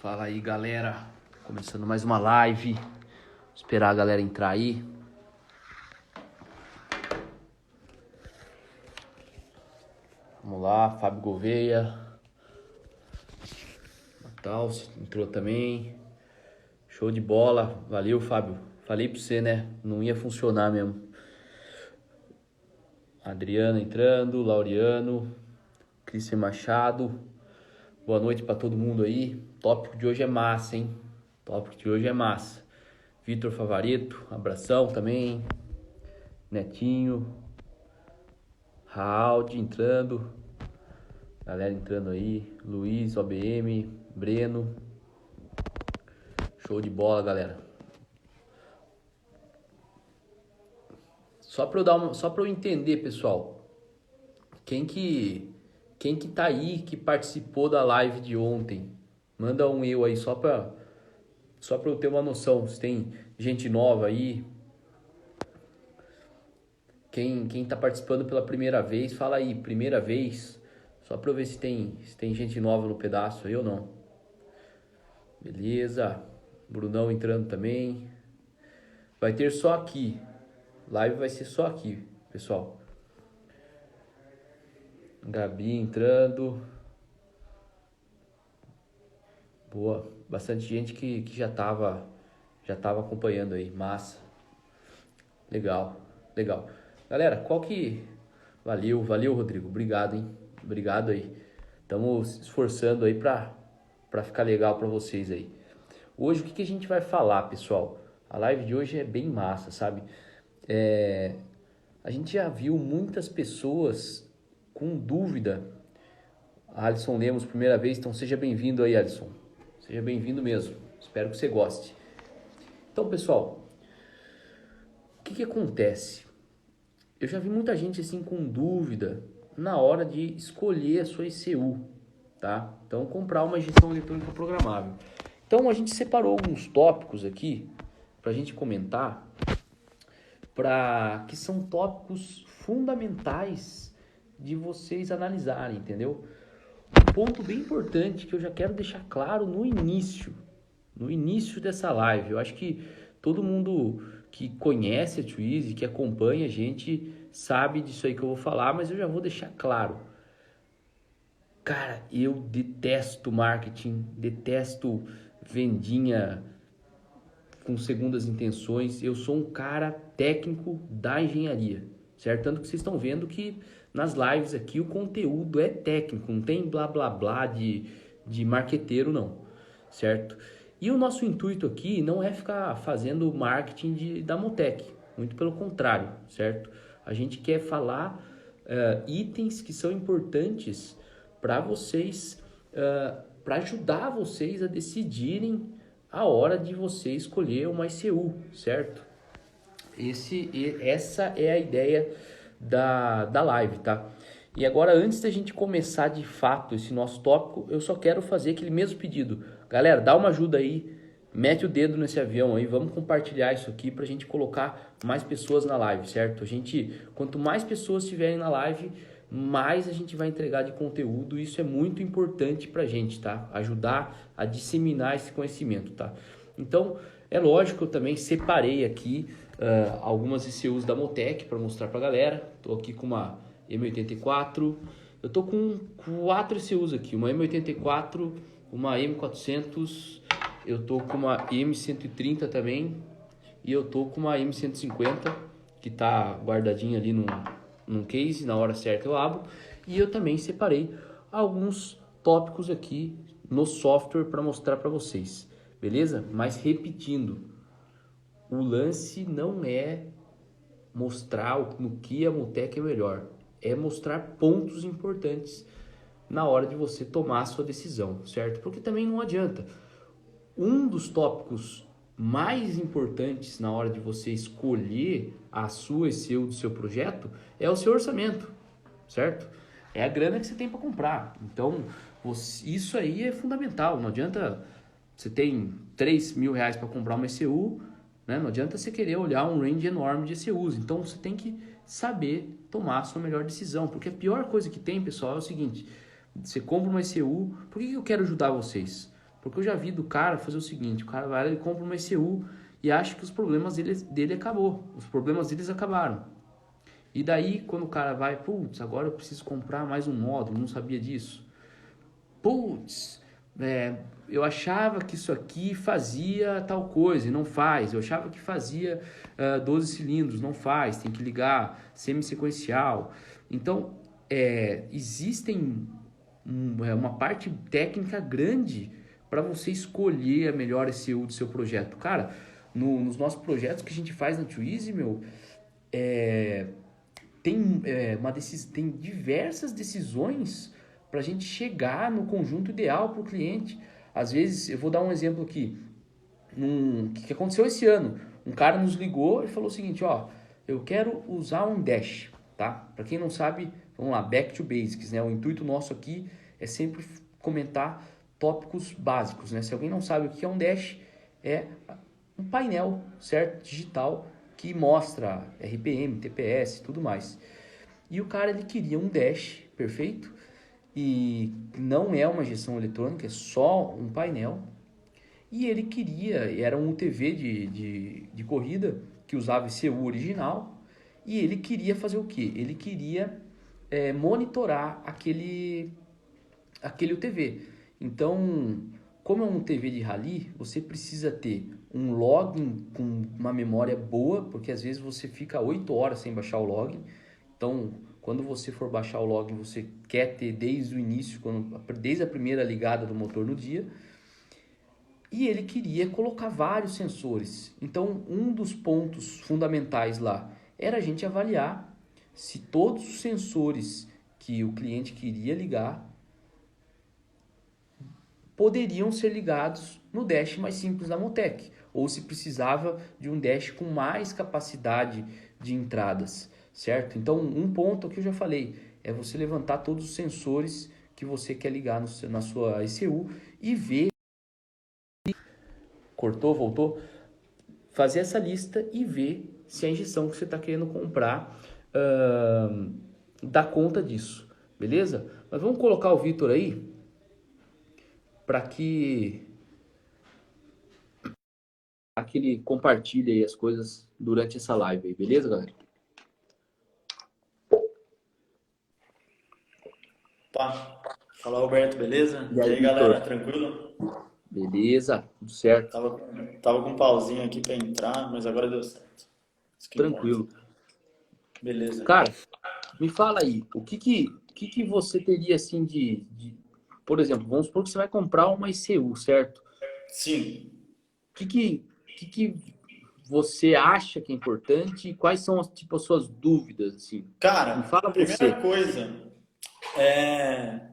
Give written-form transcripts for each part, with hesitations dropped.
Fala aí, galera. Começando mais uma live. Vou esperar a galera entrar aí. Vamos lá, Fábio Gouveia. Natal entrou também. Show de bola. Valeu, Fábio. Falei pra você, né? Não ia funcionar mesmo. Adriana entrando, Laureano, Cristian Machado. Boa noite pra todo mundo aí. O tópico de hoje é massa, hein? O tópico de hoje é massa. Vitor Favarito, abração também. Netinho. Raul entrando. Galera entrando aí. Luiz, OBM, Breno. Show de bola, galera. Só pra eu entender, pessoal. Quem que tá aí, que participou da live de ontem? Manda um eu aí, só pra eu ter uma noção. Se tem gente nova aí. Quem tá participando pela primeira vez, fala aí, primeira vez. Só pra eu ver se tem gente nova no pedaço aí ou não. Beleza. Brunão entrando também. Vai ter só aqui. Live vai ser só aqui, pessoal. Gabi entrando. Boa. Bastante gente que já tava acompanhando aí. Massa. Legal. Galera, qual que... Valeu, Rodrigo. Obrigado, hein? Obrigado aí. Estamos se esforçando aí pra ficar legal pra vocês aí. Hoje, o que a gente vai falar, pessoal? A live de hoje é bem massa, sabe? A gente já viu muitas pessoas com dúvida. Alisson Lemos, primeira vez, então seja bem-vindo aí, Alisson. Seja bem-vindo mesmo. Espero que você goste. Então, pessoal, o que acontece? Eu já vi muita gente assim com dúvida na hora de escolher a sua ECU, tá? Então, comprar uma gestão eletrônica programável. Então, a gente separou alguns tópicos aqui para a gente comentar, que são tópicos fundamentais de vocês analisarem, entendeu? Um ponto bem importante que eu já quero deixar claro no início dessa live. Eu acho que todo mundo que conhece a Twizy, que acompanha a gente, sabe disso aí que eu vou falar, mas eu já vou deixar claro. Cara, eu detesto marketing, detesto vendinha com segundas intenções. Eu sou um cara técnico da engenharia, certo? Tanto que vocês estão vendo que nas lives aqui o conteúdo é técnico, não tem blá blá blá de marqueteiro não, certo? E o nosso intuito aqui não é ficar fazendo marketing da Motec, muito pelo contrário, certo? A gente quer falar itens que são importantes para vocês, para ajudar vocês a decidirem a hora de você escolher uma ECU, certo? Essa é a ideia da live, tá? E agora, antes da gente começar de fato esse nosso tópico, eu só quero fazer aquele mesmo pedido. Galera, dá uma ajuda aí, mete o dedo nesse avião aí, vamos compartilhar isso aqui pra gente colocar mais pessoas na live, certo? Quanto mais pessoas estiverem na live, mais a gente vai entregar de conteúdo. Isso é muito importante pra gente, tá? Ajudar a disseminar esse conhecimento, tá? Então, é lógico, eu também separei aqui algumas ECUs da Motec para mostrar pra galera. Tô aqui com uma M84, eu tô com 4 ECUs aqui, uma M84, uma M400, eu tô com uma M130 também, e eu tô com uma M150, que tá guardadinha ali num case, na hora certa eu abro, e eu também separei alguns tópicos aqui no software para mostrar para vocês, beleza? Mas repetindo, o lance não é mostrar no que a Motec é melhor, é mostrar pontos importantes na hora de você tomar a sua decisão, certo? Porque também não adianta. Um dos tópicos mais importantes na hora de você escolher a sua ECU do seu projeto é o seu orçamento, certo? É a grana que você tem para comprar. Então, isso aí é fundamental. Não adianta você tem R$3.000 para comprar uma ECU, né? Não adianta você querer olhar um range enorme de ECUs. Então, você tem que saber tomar a sua melhor decisão. Porque a pior coisa que tem, pessoal, é o seguinte: você compra uma ECU, por que eu quero ajudar vocês? Porque eu já vi do cara fazer o seguinte, o cara vai lá, ele compra uma ECU e acha que os problemas dele acabou. Os problemas deles acabaram. E daí, quando o cara vai, putz, agora eu preciso comprar mais um módulo, não sabia disso. Putz, eu achava que isso aqui fazia tal coisa e não faz. Eu achava que fazia 12 cilindros, não faz. Tem que ligar semi-sequencial. Então, existem uma parte técnica grande para você escolher a melhor ECU do seu projeto. Cara, nos nossos projetos que a gente faz na Twizy, meu, tem diversas decisões para a gente chegar no conjunto ideal para o cliente. Às vezes, eu vou dar um exemplo aqui, que aconteceu esse ano. Um cara nos ligou e falou o seguinte, ó, eu quero usar um dash, tá? Para quem não sabe, vamos lá, back to basics, né? O intuito nosso aqui é sempre comentar tópicos básicos, né? Se alguém não sabe o que é um dash, é um painel, certo? Digital, que mostra RPM, TPS e tudo mais. E o cara, ele queria um dash, perfeito? E não é uma injeção eletrônica, é só um painel. E ele queria, era um UTV de corrida, que usava ECU original, e ele queria fazer o quê? Ele queria monitorar aquele UTV. Então, como é um UTV de rally, você precisa ter um login com uma memória boa, porque às vezes você fica 8 horas sem baixar o login. Então, quando você for baixar o login, você quer ter desde o início, desde a primeira ligada do motor no dia. E ele queria colocar vários sensores. Então, um dos pontos fundamentais lá era a gente avaliar se todos os sensores que o cliente queria ligar poderiam ser ligados no dash mais simples da Motec, ou se precisava de um dash com mais capacidade de entradas, certo? Então, um ponto que eu já falei é você levantar todos os sensores que você quer ligar na sua ECU e ver. Cortou, voltou? Fazer essa lista e ver se a injeção que você está querendo comprar dá conta disso, beleza? Mas vamos colocar o Vitor aí para que ele compartilhe aí as coisas durante essa live aí, beleza, galera? Tá. Fala, Roberto, beleza? E E aí, aí, Vitor? galera, tranquilo? Beleza? Tudo certo? Tava com um pauzinho aqui pra entrar, mas agora deu certo. Isso que importa. Tranquilo. Beleza. Cara, me fala aí, o que você teria assim por exemplo, vamos supor que você vai comprar uma ICU, certo? Sim. O que você acha que é importante e quais são as suas dúvidas, assim? Me Cara, fala você. primeira coisa, é...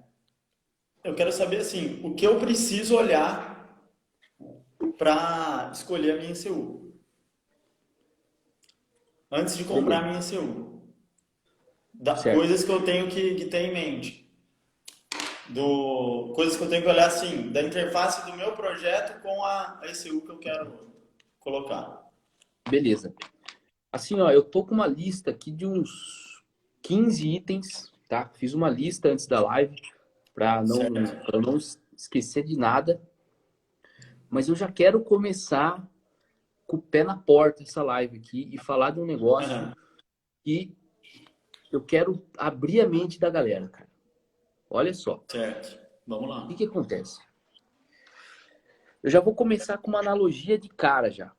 eu quero saber, assim, o que eu preciso olhar pra escolher a minha ECU. Antes de comprar Beleza, a minha ECU. certo. Coisas que eu tenho que ter em mente. Coisas que eu tenho que olhar, assim, da interface do meu projeto com a ECU que eu quero colocar. Beleza. Assim, ó, eu tô com uma lista aqui de uns 15 itens, tá? Fiz uma lista antes da live Certo. para não esquecer de nada, mas eu já quero começar com o pé na porta essa live aqui e falar de um negócio Aham. que eu quero abrir a mente da galera, cara. Olha só, Certo. Vamos o lá. que acontece? Eu já vou começar com uma analogia de cara já,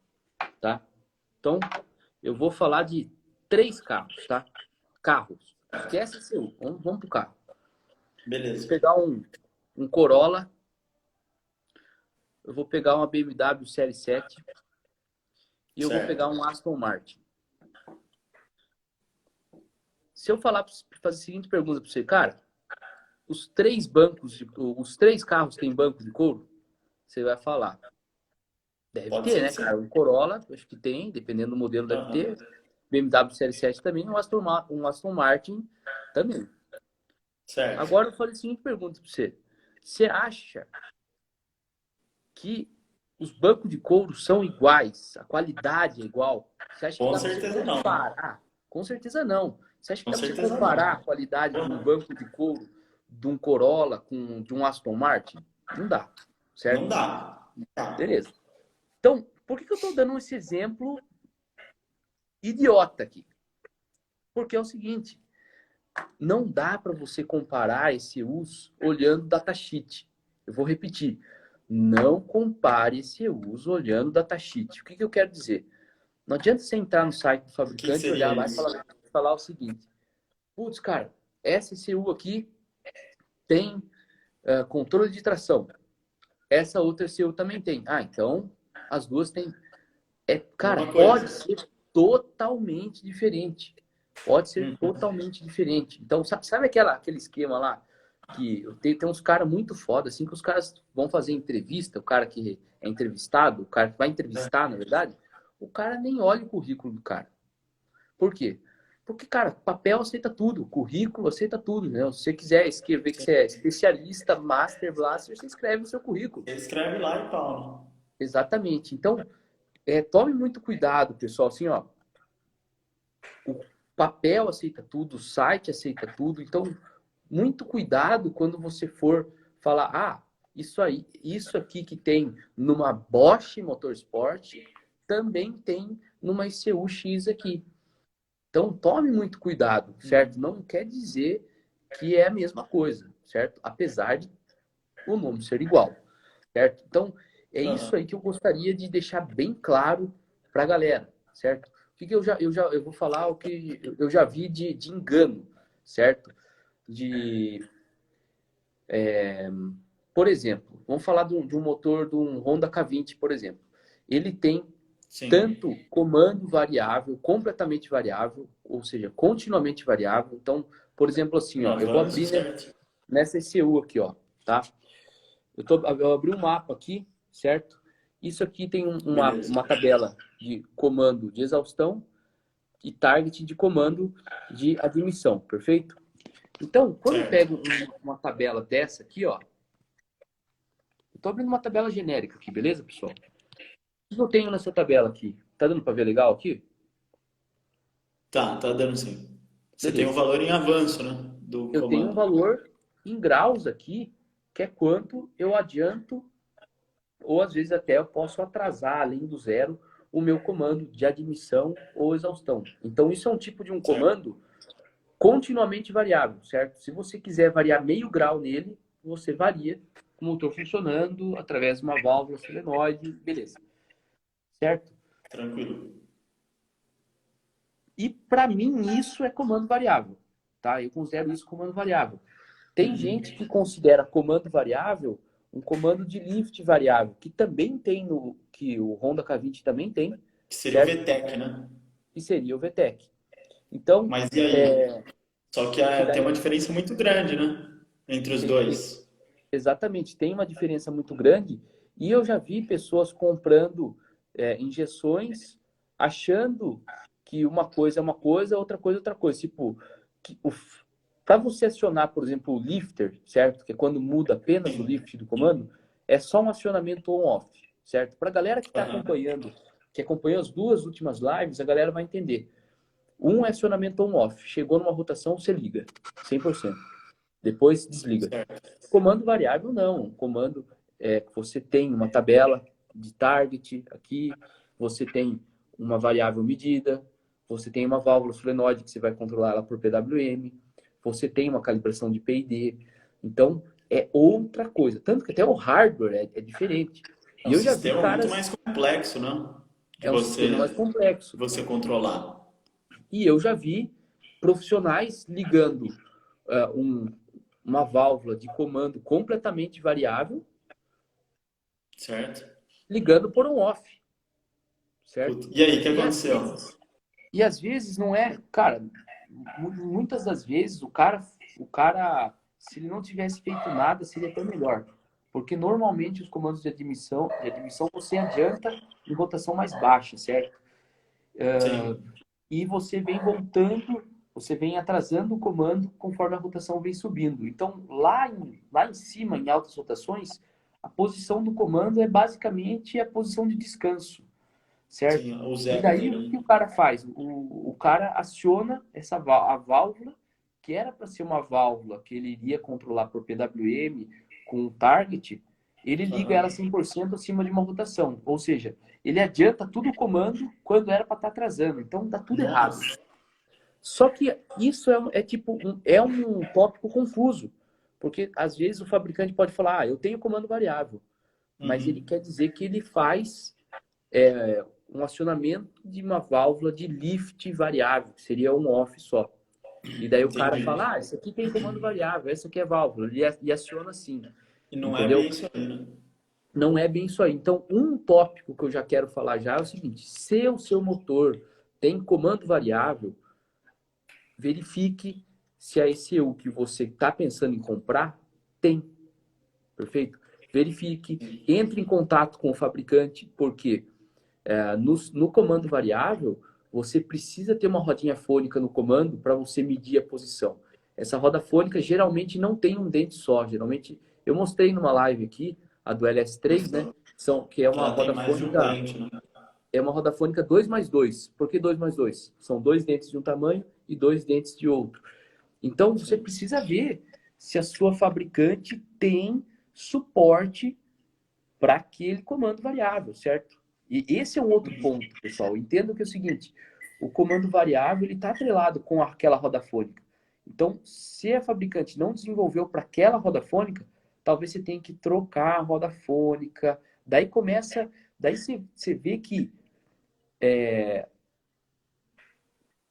tá? Então, eu vou falar de 3 carros, tá? Carros. Esquece seu. Vamos pro carro. Vou Beleza. pegar um Corolla. Eu vou pegar uma BMW Série 7. E eu vou pegar Certo. um Aston Martin. Se eu falar, fazer a seguinte pergunta para você, cara, os 3 carros têm banco de couro? Você vai falar. Deve Pode ter, ser que né, cara? sim. Um Corolla, acho que tem, dependendo do modelo, deve Aham. ter. BMW Série 7 também, um Aston Martin também. Certo. Agora eu falei a seguinte pergunta para você. Você acha que os bancos de couro são iguais? A qualidade é igual? Você acha que Com dá para você certeza não. comparar? Com certeza não. Você acha que Com dá para você certeza comparar a não. qualidade de um Aham. banco de couro de um Corolla com de um Aston Martin? Não dá, certo? Não dá. Não dá. Beleza. Então, por que eu estou dando esse exemplo idiota aqui? Porque é o seguinte, não dá para você comparar ECUs olhando datasheet. Eu vou repetir. Não compare ECUs olhando datasheet. O que eu quero dizer? Não adianta você entrar no site do O que fabricante, seria olhar lá e isso? falar o seguinte. Putz, cara, essa ECU aqui tem controle de tração. Essa outra ECU também tem. Ah, então as duas têm. Cara, Mesma pode coisa. ser totalmente diferente. Pode ser Uhum. totalmente diferente. Então, sabe aquele esquema lá? Que tem uns caras muito foda, assim, que os caras vão fazer entrevista, o cara que é entrevistado, o cara que vai entrevistar, na verdade, o cara nem olha o currículo do cara. Por quê? Porque, cara, papel aceita tudo, currículo aceita tudo, né? Se você quiser escrever que você é especialista, master, blaster, você escreve o seu currículo. Você escreve lá e tal, né? Exatamente. Então, tome muito cuidado, pessoal, assim, ó, o papel aceita tudo, o site aceita tudo, então, muito cuidado quando você for falar, isso aí, isso aqui que tem numa Bosch Motorsport, também tem numa ECU X aqui. Então, tome muito cuidado, certo? Uhum. Não quer dizer que é a mesma coisa, certo? Apesar de o nome ser igual, certo? Então, é isso Aham. aí que eu gostaria de deixar bem claro para a galera, certo? O que eu vou falar o que eu já vi de engano, certo? De, por exemplo, vamos falar de um motor de um Honda K20, por exemplo. Ele tem Sim. tanto comando variável, completamente variável, ou seja, continuamente variável. Então, por exemplo, assim, Em ó, eu vou avanço, abrir certo? nessa ECU aqui, ó, tá? Eu abri um mapa aqui, certo? Isso aqui tem Beleza. uma tabela de comando de exaustão e target de comando de admissão, perfeito? Então, quando eu Certo. pego uma tabela dessa aqui, ó, eu tô abrindo uma tabela genérica aqui, beleza, pessoal? O que eu tenho nessa tabela aqui? Tá dando para ver legal aqui? Tá dando sim. Você tem o Beleza. valor em avanço, né? Do Eu tenho um comando. valor em graus aqui, que é quanto eu adianto, ou às vezes até eu posso atrasar, além do zero, o meu comando de admissão ou exaustão. Então, isso é um tipo de um Certo. comando continuamente variável, certo? Se você quiser variar meio grau nele, você varia com o motor funcionando através de uma válvula solenoide, beleza, certo? Tranquilo. E para mim isso é comando variável, tá? Eu considero isso comando variável. Tem gente Uhum. que considera comando variável um comando de lift variável, que também tem no que o Honda K20 também tem, Que seria o certo? VTEC, né? Que seria o VTEC. Então, Mas e aí? é, Só que que tem daí uma diferença muito grande, né? Entre os tem, dois. exatamente, tem uma diferença muito grande. E eu já vi pessoas comprando injeções achando que uma coisa é uma coisa, outra coisa é outra coisa. Tipo, para você acionar, por exemplo, o lifter, certo? Que é quando muda apenas o Sim. lift do comando, é só um acionamento on-off, certo? Para a galera que está Aham. acompanhando, que acompanhou as duas últimas lives, a galera vai entender. Um é acionamento on-off. Chegou numa rotação, você liga, 100%. Depois desliga. Certo. Comando variável, não. Comando você tem uma tabela de target aqui, você tem uma variável medida, você tem uma válvula solenoide que você vai controlar ela por PWM, você tem uma calibração de PID. Então, é outra coisa. Tanto que até o hardware é diferente. É E um eu já vi sistema muito mais caras, complexo, não? De é um sistema mais complexo. você controlar. E eu já vi profissionais ligando uh, um, uma válvula de comando completamente variável, Certo? ligando por um off, certo? Puta. E aí, o que E às aconteceu? vezes, e às vezes não é, cara, muitas das vezes o cara, se ele não tivesse feito nada, seria até melhor. Porque normalmente os comandos de admissão você adianta em rotação mais baixa, certo? Sim. E você vem voltando, você vem atrasando o comando conforme a rotação vem subindo. Então, lá em cima, em altas rotações, a posição do comando é basicamente a posição de descanso, certo? Sim, o E zero daí, ali, o que né? o cara faz? O cara aciona a válvula, que era para ser uma válvula que ele iria controlar por PWM com um target, ele liga ela Aham. 100% acima de uma rotação. Ou seja, ele adianta tudo o comando quando era para estar atrasando. Então, dá tudo errado. Nossa. Só que isso é tipo é um tópico confuso. Porque, às vezes, o fabricante pode falar, eu tenho comando variável. Mas ele Uhum. quer dizer que ele faz um acionamento de uma válvula de lift variável, que seria um off só. E daí o cara Entendi. fala, isso aqui tem comando variável, essa aqui é válvula, e aciona assim, E não é entendeu? bem isso aí, né? Não é bem isso aí. Então, um tópico que eu já quero falar já é o seguinte, se o seu motor tem comando variável, verifique se a ECU que você está pensando em comprar tem, perfeito? Verifique, entre em contato com o fabricante, porque no comando variável, você precisa ter uma rodinha fônica no comando para você medir a posição. Essa roda fônica geralmente não tem um dente só. Geralmente, eu mostrei numa live aqui, a do LS3, né? Que é Que uma ela tem roda mais de um fônica, dente, né? é uma roda fônica 2+2. Por que 2+2? São dois dentes de um tamanho e dois dentes de outro. Então, você Sim. precisa ver se a sua fabricante tem suporte para aquele comando variável, certo? E esse é um outro ponto, pessoal. Entendo que é o seguinte, o comando variável ele está atrelado com aquela roda fônica. Então, se a fabricante não desenvolveu para aquela roda fônica, talvez você tenha que trocar a roda fônica. Daí você vê que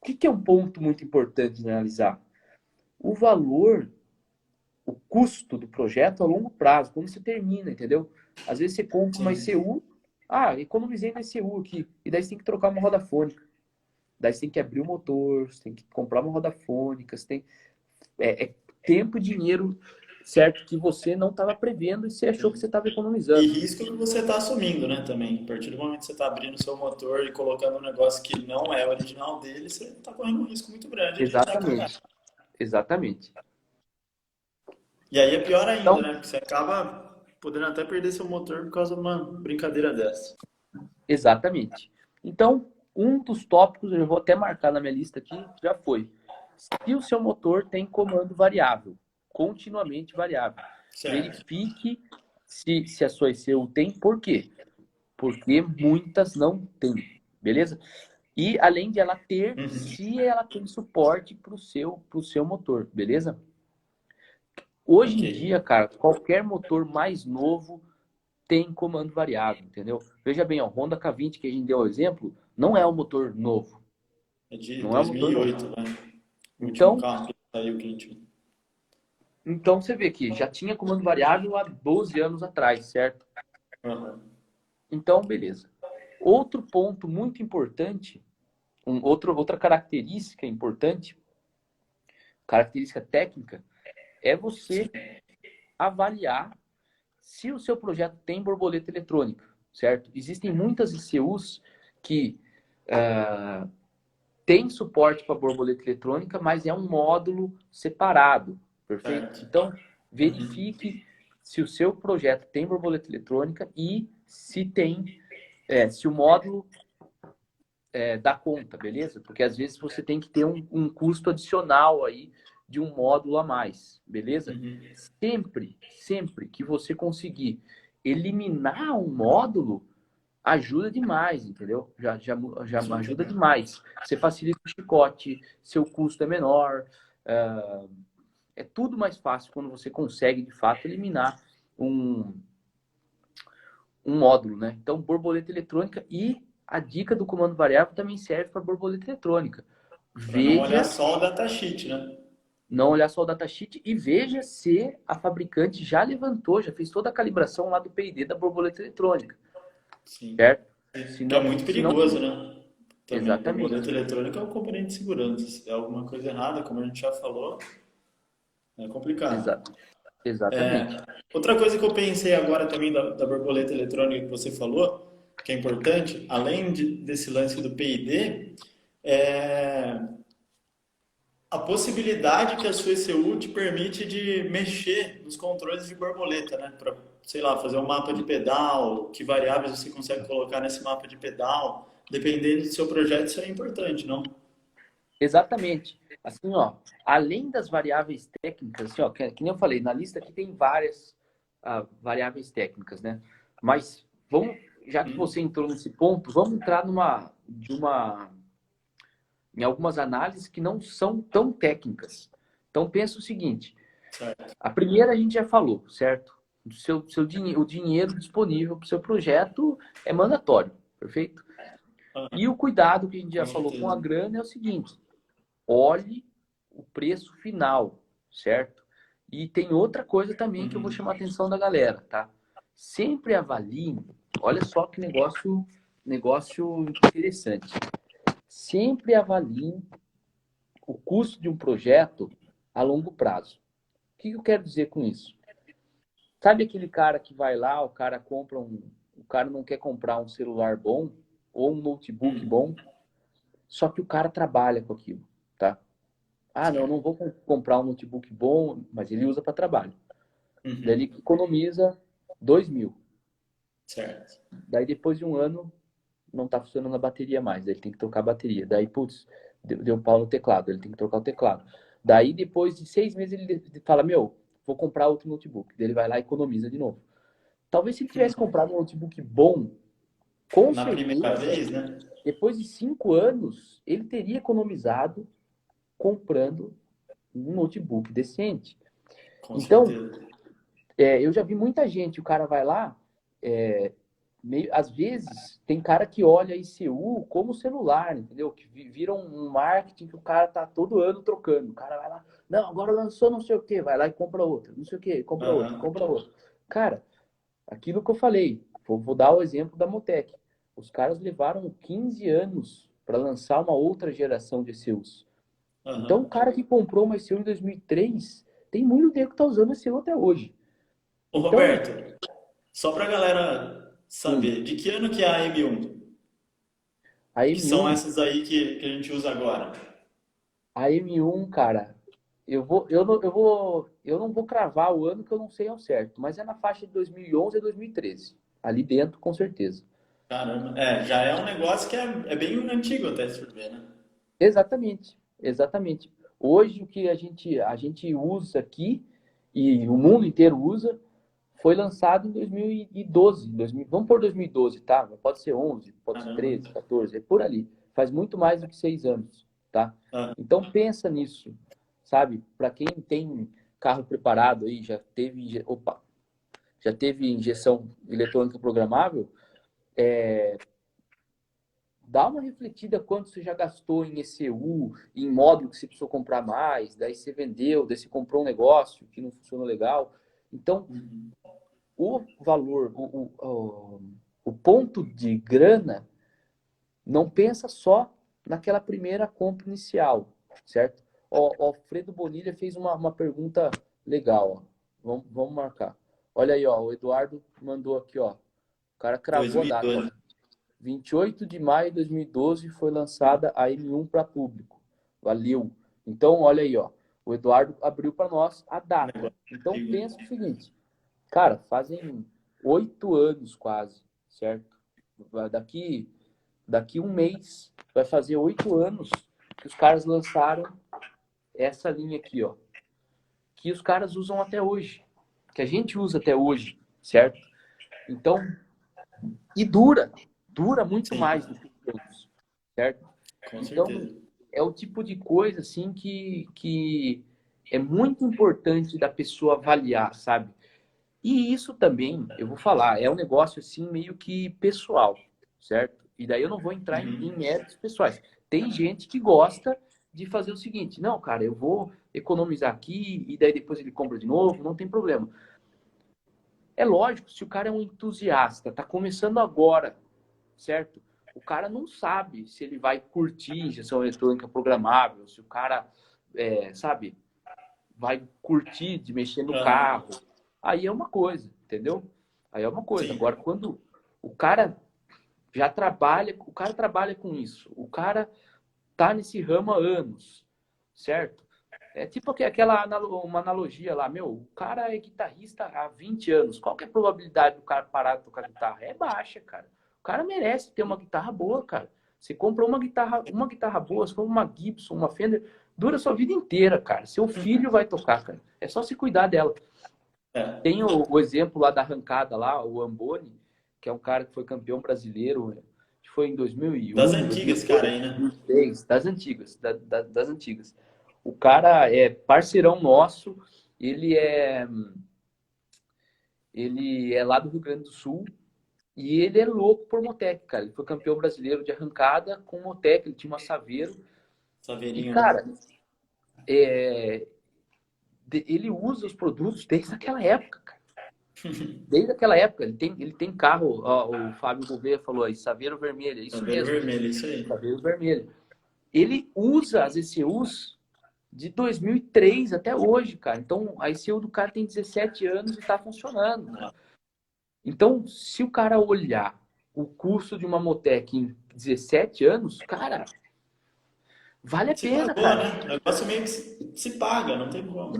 o que é um ponto muito importante de analisar? O valor, o custo do projeto a longo prazo, quando você termina, entendeu? Às vezes você compra uma Sim. ECU, economizei na ECU aqui, e daí você tem que trocar uma roda fônica. Daí você tem que abrir o motor, você tem que comprar uma roda fônica, você tem é tempo e dinheiro, certo, que você não estava prevendo e você achou que você estava E economizando. risco que você está assumindo, né, também. A partir do momento que você está abrindo o seu motor e colocando um negócio que não é original dele, você está correndo um risco muito grande de dar cagada. Exatamente, exatamente. E aí é pior ainda, Então, né? Porque você acaba podendo até perder seu motor por causa de uma brincadeira dessa. exatamente. Então, um dos tópicos, eu vou até marcar na minha lista aqui, já foi. Se o seu motor tem comando variável, continuamente variável, Certo. verifique se a sua ECU tem, por quê? Porque muitas não têm, beleza? E além de ela ter, Uhum. se ela tem suporte para o seu motor, beleza? Hoje Ok. em dia, cara, qualquer motor mais novo tem comando variável, entendeu? Veja bem, ó, o Honda K20 que a gente deu o exemplo, não é um motor novo, É de não é um motor novo. 2008, né? O último Então, carro que saiu que a gente... então você vê que já tinha comando variável há 12 anos atrás, certo? Uhum. Então, beleza. Outro ponto muito importante, outra característica importante, característica técnica, é você avaliar se o seu projeto tem borboleta eletrônica, certo? Existem muitas ICUs que têm suporte para borboleta eletrônica, mas é um módulo separado, perfeito? Certo. Então, Uhum. verifique se o seu projeto tem borboleta eletrônica e se o módulo dá conta, beleza? Porque às vezes você tem que ter um custo adicional aí de um módulo a mais, beleza? Uhum. Sempre que você conseguir eliminar um módulo, ajuda demais, entendeu? Já Sim. ajuda demais. Você facilita o chicote, seu custo é menor, é tudo mais fácil quando você consegue, de fato, eliminar um, um módulo, né? Então, borboleta eletrônica e a dica do comando variável também serve para borboleta eletrônica. Para não olhar Veja, só o datasheet, né? não olhar só o datasheet e veja se a fabricante já levantou, já fez toda a calibração lá do PID da borboleta eletrônica, Sim. certo? Que é muito Se não perigoso, tiver, né? Também, borboleta exatamente, eletrônica é um componente de segurança. Se der alguma coisa errada, como a gente já falou, é complicado. exa exatamente. Outra coisa que eu pensei agora também da borboleta eletrônica que você falou, que é importante, além desse lance do PID, é a possibilidade que a sua ECU te permite de mexer nos controles de borboleta, né? Para, sei lá, fazer um mapa de pedal, que variáveis você consegue colocar nesse mapa de pedal. Dependendo do seu projeto, isso é importante, não? Exatamente. Assim, ó, além das variáveis técnicas, assim, ó, que nem eu falei, na lista aqui tem várias a variáveis técnicas, né? Mas vamos, já que você entrou nesse ponto, vamos entrar em algumas análises que não são tão técnicas. Então pensa o seguinte, Certo. a primeira a gente já falou, certo? O dinheiro disponível para o seu projeto é mandatório, perfeito? E o cuidado que a gente já falou com a grana é o seguinte, olhe o preço final, certo? E tem outra coisa também que eu vou chamar a atenção da galera, tá? Sempre avalie, olha só que negócio interessante. Sempre avalie o custo de um projeto a longo prazo. O que eu quero dizer com isso? Sabe aquele cara que vai lá, o cara não quer comprar um celular bom ou um notebook bom, só que o cara trabalha com aquilo, tá? Ah, não vou comprar um notebook bom, mas ele usa para trabalho. Daí ele economiza 2.000. Certo. Daí depois de um ano não tá funcionando a bateria mais, daí ele tem que trocar a bateria. Daí, putz, deu pau no teclado, ele tem que trocar o teclado. Daí depois de 6 meses ele fala, vou comprar outro notebook. Daí ele vai lá e economiza de novo. Talvez se ele tivesse comprado um notebook bom, com Na primeira certeza, vez, né? depois de 5 anos, ele teria economizado comprando um notebook decente. Com Então, certeza. eu já vi muita gente, o cara vai lá, às vezes tem cara que olha ICU como celular, entendeu? Que vira um marketing que o cara tá todo ano trocando. O cara vai lá, não, agora lançou não sei o que, vai lá e compra outra, não sei o que, compra outra, compra outra. Cara, aquilo que eu falei, vou dar o exemplo da Motec. Os caras levaram 15 anos para lançar uma outra geração de ECUs. Então, o cara que comprou uma ECU em 2003, tem muito tempo que tá usando ECU até hoje. Ô, Então, Roberto, só pra galera saber, de que ano que é a M1? a Que são M1, essas aí que a gente usa agora? a M1, cara, eu não vou cravar o ano que eu não sei ao certo, mas é na faixa de 2011 a 2013. Ali dentro, com certeza. Caramba, já é um negócio que é bem antigo até se for ver, né? Exatamente, exatamente. Hoje o que a gente usa aqui e o mundo inteiro usa foi lançado em 2012. Vamos por 2012, tá? Pode ser 11, pode ser Caramba. 13, 14, é por ali. Faz muito mais do que 6 anos, tá? Ah, Então pensa nisso, sabe? Para quem tem carro preparado aí, já teve injeção eletrônica programável, dá uma refletida quanto você já gastou em ECU, em módulo que você precisou comprar mais, daí você vendeu, daí você comprou um negócio que não funcionou legal. Então, o valor, o ponto de grana, não pensa só naquela primeira compra inicial, certo? O Alfredo Bonilha fez uma pergunta legal, ó. Vamos marcar. Olha aí, ó, o Eduardo mandou aqui, ó. O cara cravou a data, ó. 2012. 28 de maio de 2012 foi lançada a M1 para público. Valeu. Então, olha aí, ó. O Eduardo abriu para nós a data. Então, pensa o seguinte. Cara, fazem 8 anos quase, certo? Daqui um mês vai fazer 8 anos que os caras lançaram essa linha aqui, ó. Que os caras usam até hoje. Que a gente usa até hoje, certo? Então, e dura muito Sim, mais do que os outros, certo? com Então, certeza. é o tipo de coisa assim que é muito importante da pessoa avaliar, sabe? E isso também, eu vou falar, é um negócio assim meio que pessoal, certo? E daí eu não vou entrar em méritos pessoais. Tem gente que gosta de fazer o seguinte, não, cara, eu vou economizar aqui e daí depois ele compra de novo, não tem problema. É lógico, se o cara é um entusiasta, tá começando agora, certo? O cara não sabe se ele vai curtir injeção eletrônica programável, se o cara, sabe, vai curtir de mexer no Aham, carro. Aí é uma coisa, entendeu? Aí é uma coisa. sim. Agora, quando o cara já trabalha, o cara trabalha com isso, o cara tá nesse ramo há anos, certo? É tipo uma analogia lá, o cara é guitarrista há 20 anos. Qual que é a probabilidade do cara parar de tocar guitarra? É baixa, cara. O cara merece ter uma guitarra boa, cara. Você compra uma guitarra boa, você compra uma Gibson, uma Fender, dura a sua vida inteira, cara. Seu filho vai tocar, cara. É só se cuidar dela. É, Tem o exemplo lá da arrancada lá, o Amboni, que é um cara que foi campeão brasileiro, que foi em das 2001, antigas, cara, 2002, aí, né? 2006, das antigas, das antigas. O cara é parceirão nosso, ele é, ele é lá do Rio Grande do Sul e ele é louco por Motec, cara. Ele foi campeão brasileiro de arrancada com Motec, ele tinha uma Saveiro. E, Saveirinho, né? cara, ele usa os produtos desde aquela época, cara. Desde aquela época, ele tem carro, ó, o Fábio Gouveia falou aí, Saveiro vermelho, é isso Saveiro mesmo, vermelho, isso aí. Saveiro vermelho. Ele usa as ECUs de 2003 até hoje, cara. Então, a ECU do cara tem 17 anos e está funcionando, cara. Então, se o cara olhar o custo de uma Motec em 17 anos, cara, vale a Se pena, pagou, cara. né? O negócio meio que se paga, não tem como.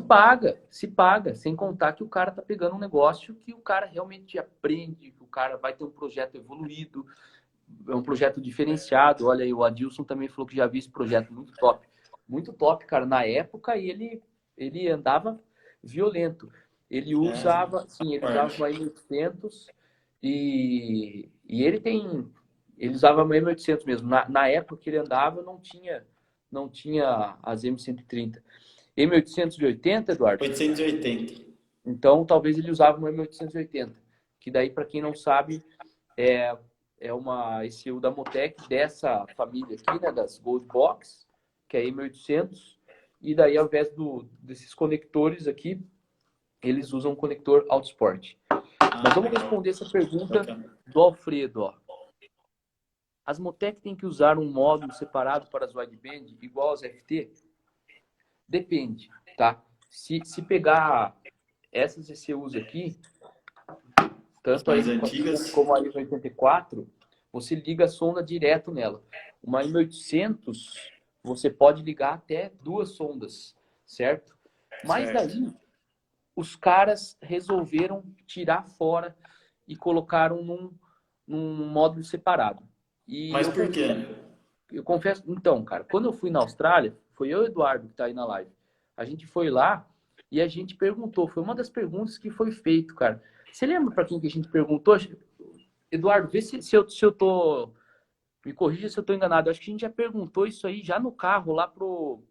Se paga, sem contar que o cara tá pegando um negócio que o cara realmente aprende, que o cara vai ter um projeto evoluído, é um projeto diferenciado. Olha aí, o Adilson também falou que já viu esse projeto muito top, cara. Na época ele andava violento. Ele É, usava, sim, ele usava forte. uma M800 e ele usava uma M800 mesmo. Na época que ele andava não tinha as M130. M880, Eduardo? 880. Então, talvez ele usava uma M880, que daí, para quem não sabe, é, é uma ECU da Motec, dessa família aqui, né, das Gold Box, que é M800, e daí, ao invés desses conectores aqui, eles usam um conector Autosport. Mas Ah, vamos legal. responder essa pergunta Bacana. do Alfredo, ó. As Motec têm que usar um módulo separado para as wideband, igual as FT? Depende, tá? Se pegar essas ECUs aqui, As tanto a mais M400 antigas. como a M84, você liga a sonda direto nela. Uma M800, você pode ligar até duas sondas, certo? Mas Certo. daí, os caras resolveram tirar fora e colocaram num módulo separado. E Mas por quê? eu confesso, então, cara, quando eu fui na Austrália, foi eu e o Eduardo que tá aí na live. A gente foi lá e a gente perguntou, foi uma das perguntas que foi feito, cara. Você lembra para quem que a gente perguntou? Eduardo, vê se eu tô. Me corrija se eu tô enganado. Eu acho que a gente já perguntou isso aí já no carro lá pro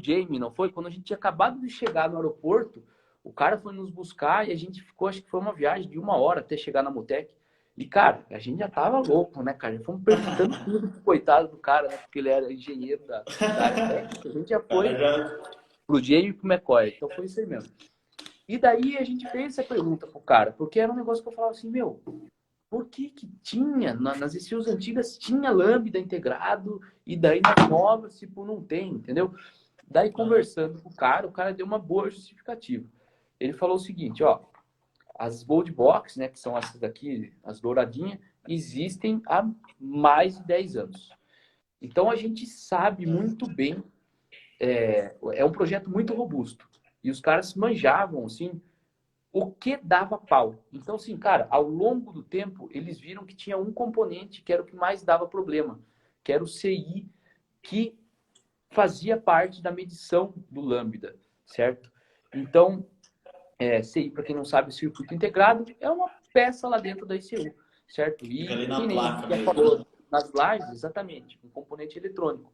Jamie, não foi? Quando a gente tinha acabado de chegar no aeroporto, o cara foi nos buscar e a gente ficou, acho que foi uma viagem de 1 hora até chegar na Motec. E, cara, a gente já tava louco, né, cara? Já fomos perguntando tudo pro coitado do cara, né? Porque ele era engenheiro da área técnica. A gente já O cara foi já. pro Jamie e pro McCoy. Então foi isso aí mesmo. E daí a gente fez essa pergunta pro cara, porque era um negócio que eu falava assim, meu, por que que tinha, nas ECUs antigas tinha lambda integrado e daí nas novas, tipo, não tem, entendeu? Daí Aham. conversando com o cara deu uma boa justificativa. Ele falou o seguinte, ó, as Gold Box, né, que são essas daqui, as douradinhas, existem há mais de 10 anos. Então a gente sabe muito bem, é um projeto muito robusto. E os caras manjavam, assim, o que dava pau. Então, assim, cara, ao longo do tempo, eles viram que tinha um componente que era o que mais dava problema, que era o CI, que fazia parte da medição do Lambda, certo? Então, CI, para quem não sabe, circuito integrado, é uma peça lá dentro da ICU, certo? Fica E ali que na nem a gente placa já mesmo, falou né? nas lives, exatamente, um componente eletrônico.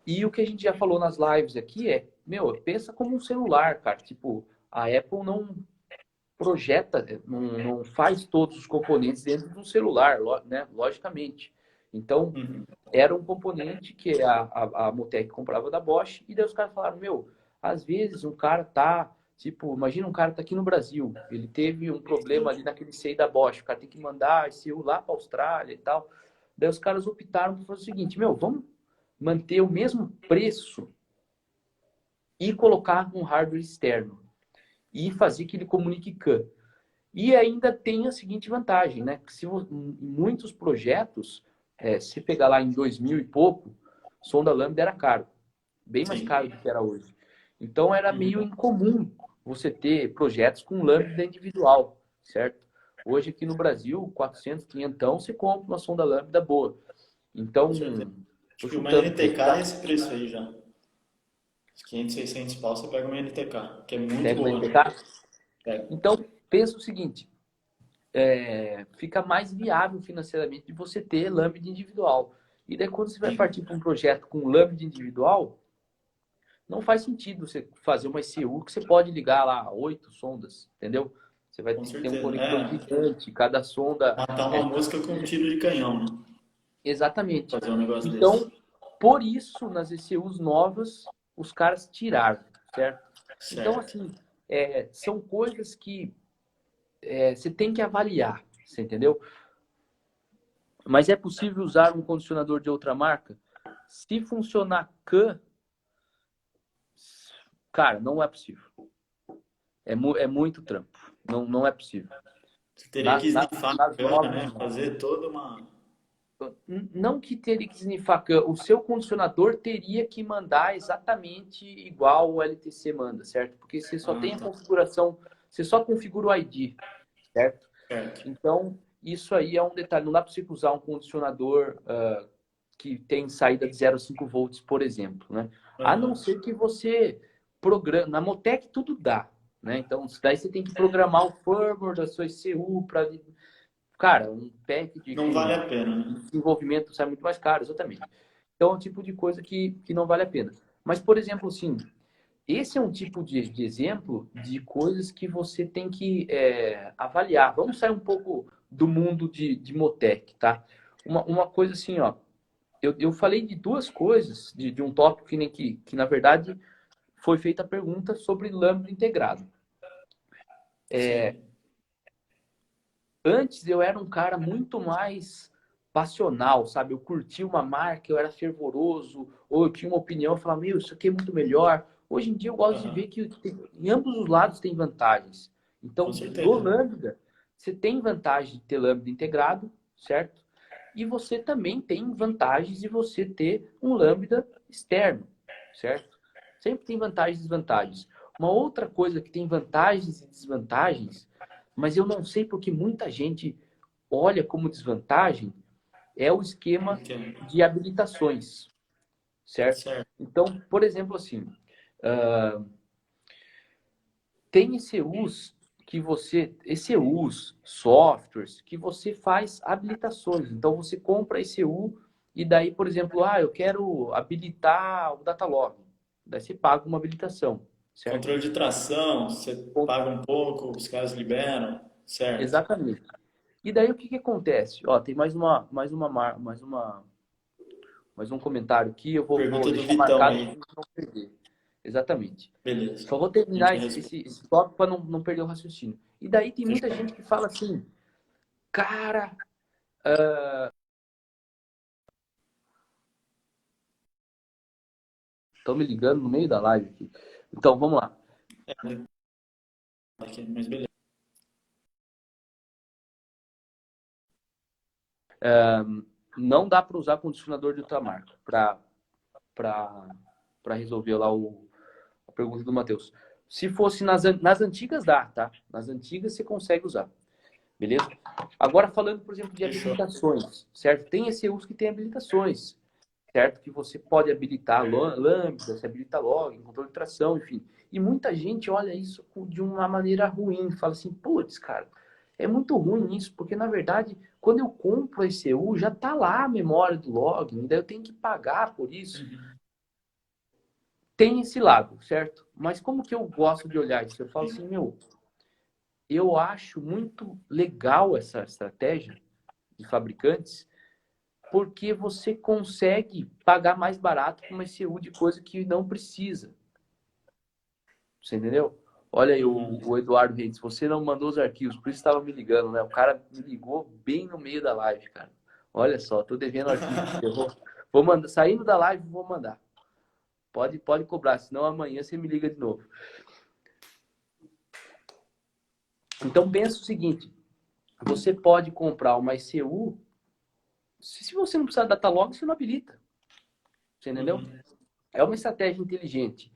E o que a gente já falou nas lives aqui é, meu, pensa como um celular, cara. Tipo, a Apple não projeta, não faz todos os componentes dentro de um celular, né? Logicamente. Então, Uhum. era um componente que a Motec comprava da Bosch, e daí os caras falaram, meu, às vezes um cara tá, tipo, imagina um cara tá aqui no Brasil, ele teve um problema ali naquele CI da Bosch, o cara tem que mandar esse CU lá para a Austrália e tal. Daí os caras optaram por fazer o seguinte, meu, vamos manter o mesmo preço e colocar um hardware externo e fazer que ele comunique CAN. E ainda tem a seguinte vantagem, né? Que se em muitos projetos, se pegar lá em 2000 e pouco, sonda lambda era caro, bem mais caro Sim. do que era hoje. Então era meio Uhum. incomum você ter projetos com lambda individual, certo? Hoje aqui no Brasil, 400, 500, você compra uma sonda lambda boa. Com Então, certeza. tô Acho que uma chutando que NTK é esse preço aí já. Uns 500, 600 pau você pega uma NTK, que é muito pega uma boa, né? NTK. É, Então, pensa o seguinte, fica mais viável financeiramente de você ter lâmpada individual. E daí, quando você vai sim, partir para um projeto com lâmpada individual, não faz sentido você fazer uma ECU que você pode ligar lá 8 sondas, entendeu? Você vai com ter que ter um certeza. conector É, gigante, cada sonda. matar uma mosca com um tiro de canhão, né? Exatamente. Fazer um negócio desse. Então, por isso, nas ECUs novas, os caras tiraram, certo? Então, Certo. assim, são coisas que você tem que avaliar, você entendeu? Mas é possível usar um condicionador de outra marca? Se funcionar CAN, cara, não é possível. É muito trampo. Não é possível. Você teria que esnifar a Nas cana, novas, né? não. Fazer toda uma. Não que teria que snifar CAN, o seu condicionador teria que mandar exatamente igual o LTC manda, certo? Porque você só Ah, tem a tá. configuração, você só configura o ID, certo? Certo. Então, isso aí é um detalhe. Não dá para você usar um condicionador que tem saída de 0,5 volts, por exemplo, né? A não Aham. ser que você programa. Na Motec tudo dá, né? Então, daí você tem que programar o firmware da sua ECU para. Cara, um pack Não vale a pena, né? desenvolvimento sai muito mais caro, exatamente. Então, é um tipo de coisa que não vale a pena. Mas, por exemplo, assim, esse é um tipo de exemplo de coisas que você tem que avaliar. Vamos sair um pouco do mundo de Motec, tá? Uma coisa assim, ó. Eu falei de duas coisas, de um tópico que, na verdade, foi feita a pergunta sobre lambda integrado. Sim. Antes eu era um cara muito mais passional, sabe? Eu curtia uma marca, eu era fervoroso, ou eu tinha uma opinião, eu falava, meu, isso aqui é muito melhor. Hoje em dia eu gosto de ver Aham. que em ambos os lados tem vantagens. Com Então, do certeza. Lambda, você tem vantagem de ter Lambda integrado, certo? E você também tem vantagens de você ter um Lambda externo, certo? Sempre tem vantagens e desvantagens. Uma outra coisa que tem vantagens e desvantagens, mas eu não sei porque muita gente olha como desvantagem, é o esquema Entendo. de habilitações, certo? Certo. Então, por exemplo, assim, tem ECUs, softwares, que você faz habilitações. Então, você compra ECU e daí, por exemplo, eu quero habilitar o Datalog. Daí você paga uma habilitação, certo? Controle de tração, você paga um pouco, os caras liberam. Certo. Exatamente. E daí o que que acontece? Ó, tem mais um comentário aqui, eu vou Pergunta do deixar Vitão marcado para a aí. gente não perder. Exatamente. Beleza. Só vou A gente terminar responde. esse tópico para não perder o raciocínio. E daí tem muita gente que fala assim, cara, estão me ligando no meio da live aqui. Então, vamos lá. Aqui, mas beleza. Não dá para usar condicionador de outra marca para resolver lá a pergunta do Matheus. Se fosse nas antigas, dá, tá? Nas antigas você consegue usar. Beleza? Agora, falando, por exemplo, de Fechou. habilitações, certo? Tem ECUs que tem habilitações, certo? Que você pode habilitar lambda, você habilita log, controle de tração, enfim. E muita gente olha isso de uma maneira ruim, fala assim, putz, cara, é muito ruim isso, porque na verdade, quando eu compro a ECU, já tá lá a memória do login, daí eu tenho que pagar por isso. Uhum. Tem esse lado, certo? Mas como que eu gosto de olhar isso? Eu falo assim, meu, eu acho muito legal essa estratégia de fabricantes, porque você consegue pagar mais barato com uma ECU de coisa que não precisa. Você entendeu? Olha aí Uhum. o Eduardo Reis, você não mandou os arquivos, por isso estava me ligando, né? O cara me ligou bem no meio da live, cara. Olha só, tô devendo arquivo. Eu vou mandar, saindo da live, vou mandar. Pode cobrar, senão amanhã você me liga de novo. Então pensa o seguinte, você pode comprar uma ECU, se você não precisar de datalog, você não habilita. Você entendeu? Uhum. É uma estratégia inteligente.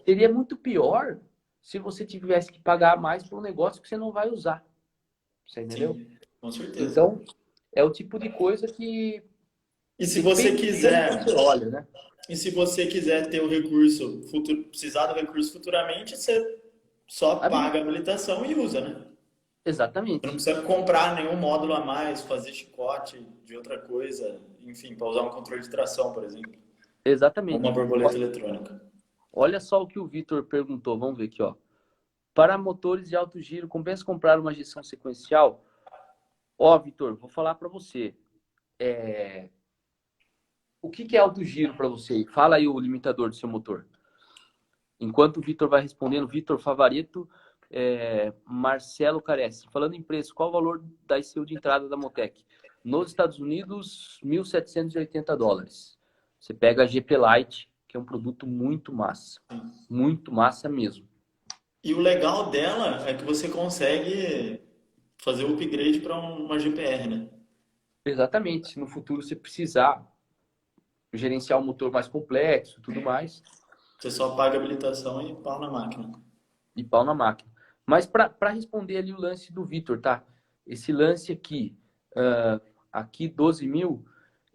Seria muito pior se você tivesse que pagar mais por um negócio que você não vai usar. Você entendeu? Sim, com certeza. Então, é o tipo de coisa que E se você depende de como quiser, você olha, né? e se você quiser ter o recurso, precisar do recurso futuramente, você só paga a Habilita. habilitação e usa, né? Você não Exatamente. precisa comprar nenhum módulo a mais, fazer chicote de outra coisa, enfim, para usar um controle de tração, por exemplo, ou uma Exatamente. borboleta eletrônica. Olha só o que o Vitor perguntou. Vamos ver aqui, ó. Para motores de alto giro, compensa comprar uma injeção sequencial? Ó, Vitor, vou falar para você. O que é alto giro para você? Fala aí o limitador do seu motor. Enquanto o Vitor vai respondendo, Vitor Favareto, Marcelo Caresse. Falando em preço, qual o valor da ICU de entrada da Motec? Nos Estados Unidos, US$ 1.780. Você pega a GP Lite, que é um produto muito massa. Muito massa mesmo. E o legal dela é que você consegue fazer o upgrade para uma GPR, né? Exatamente. Se no futuro você precisar gerenciar um motor mais complexo, tudo mais, Você só paga a habilitação e pau na máquina. e pau na máquina. Mas para responder ali o lance do Vitor, tá? Esse lance aqui, aqui 12 mil,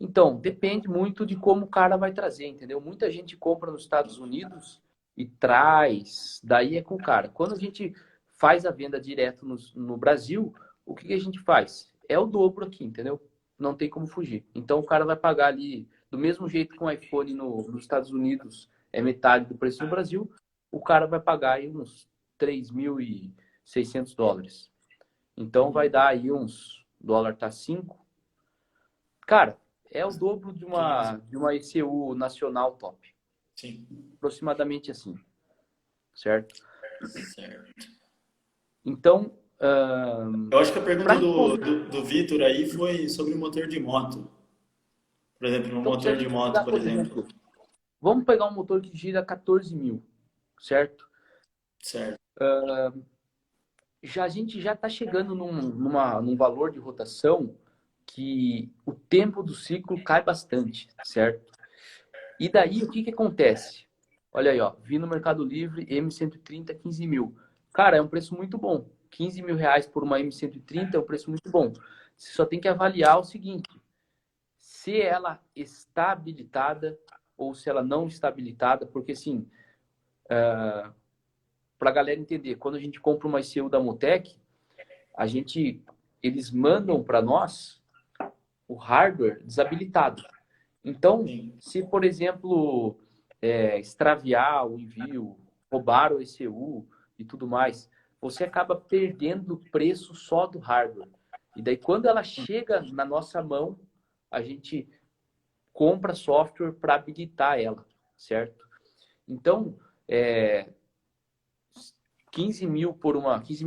então, depende muito de como o cara vai trazer, entendeu? Muita gente compra nos Estados Unidos e traz, daí é com o cara. Quando a gente faz a venda direto no Brasil, o que a gente faz? É o dobro aqui, entendeu? Não tem como fugir. Então, o cara vai pagar ali, do mesmo jeito que um iPhone nos Estados Unidos é metade do preço no Brasil, o cara vai pagar aí uns US$ 3.600. Então, vai dar aí uns, o dólar tá 5. Cara, é o dobro de 15. uma ECU nacional top. Sim. Aproximadamente assim, certo? Certo. Então, Eu acho que a para pergunta responder, do Vitor aí foi sobre motor de moto. Por exemplo, no então se a motor de gente moto, pegar, por por exemplo. exemplo, vamos pegar um motor que gira 14 mil, certo? Certo. A gente já está chegando num valor de rotação que o tempo do ciclo cai bastante, certo? E daí, o que acontece? Olha aí, ó, vi no Mercado Livre M130 15 mil. Cara, é um preço muito bom. R$ 15.000 por uma M130 é um preço muito bom. Você só tem que avaliar o seguinte: se ela está habilitada ou se ela não está habilitada, porque assim, para a galera entender, quando a gente compra uma ICU da Motec, eles mandam para nós o hardware desabilitado. Então, Sim. se, por exemplo, extraviar o envio, roubar o ECU e tudo mais, você acaba perdendo o preço só do hardware. E daí, quando ela chega na nossa mão, a gente compra software para habilitar ela, certo? Então, 15 mil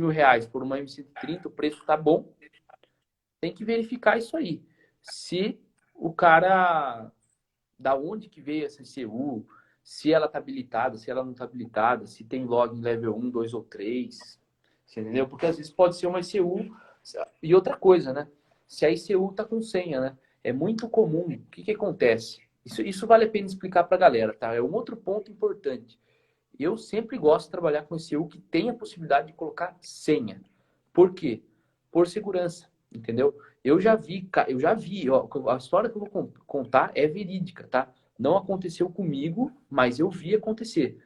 reais por uma M130, o preço tá bom. Tem que verificar isso aí. Se o cara da onde que veio essa CU, se ela está habilitada, se ela não está habilitada, se tem login level 1, 2 ou 3, você entendeu? Porque às vezes pode ser uma ICU e outra coisa, né? Se a ICU está com senha, né? É muito comum. O que acontece? Isso vale a pena explicar para a galera, tá? É um outro ponto importante. Eu sempre gosto de trabalhar com ICU que tem a possibilidade de colocar senha. Por quê? Por segurança, entendeu? Eu já vi, ó, a história que eu vou contar é verídica, tá? Não aconteceu comigo, mas eu vi acontecer.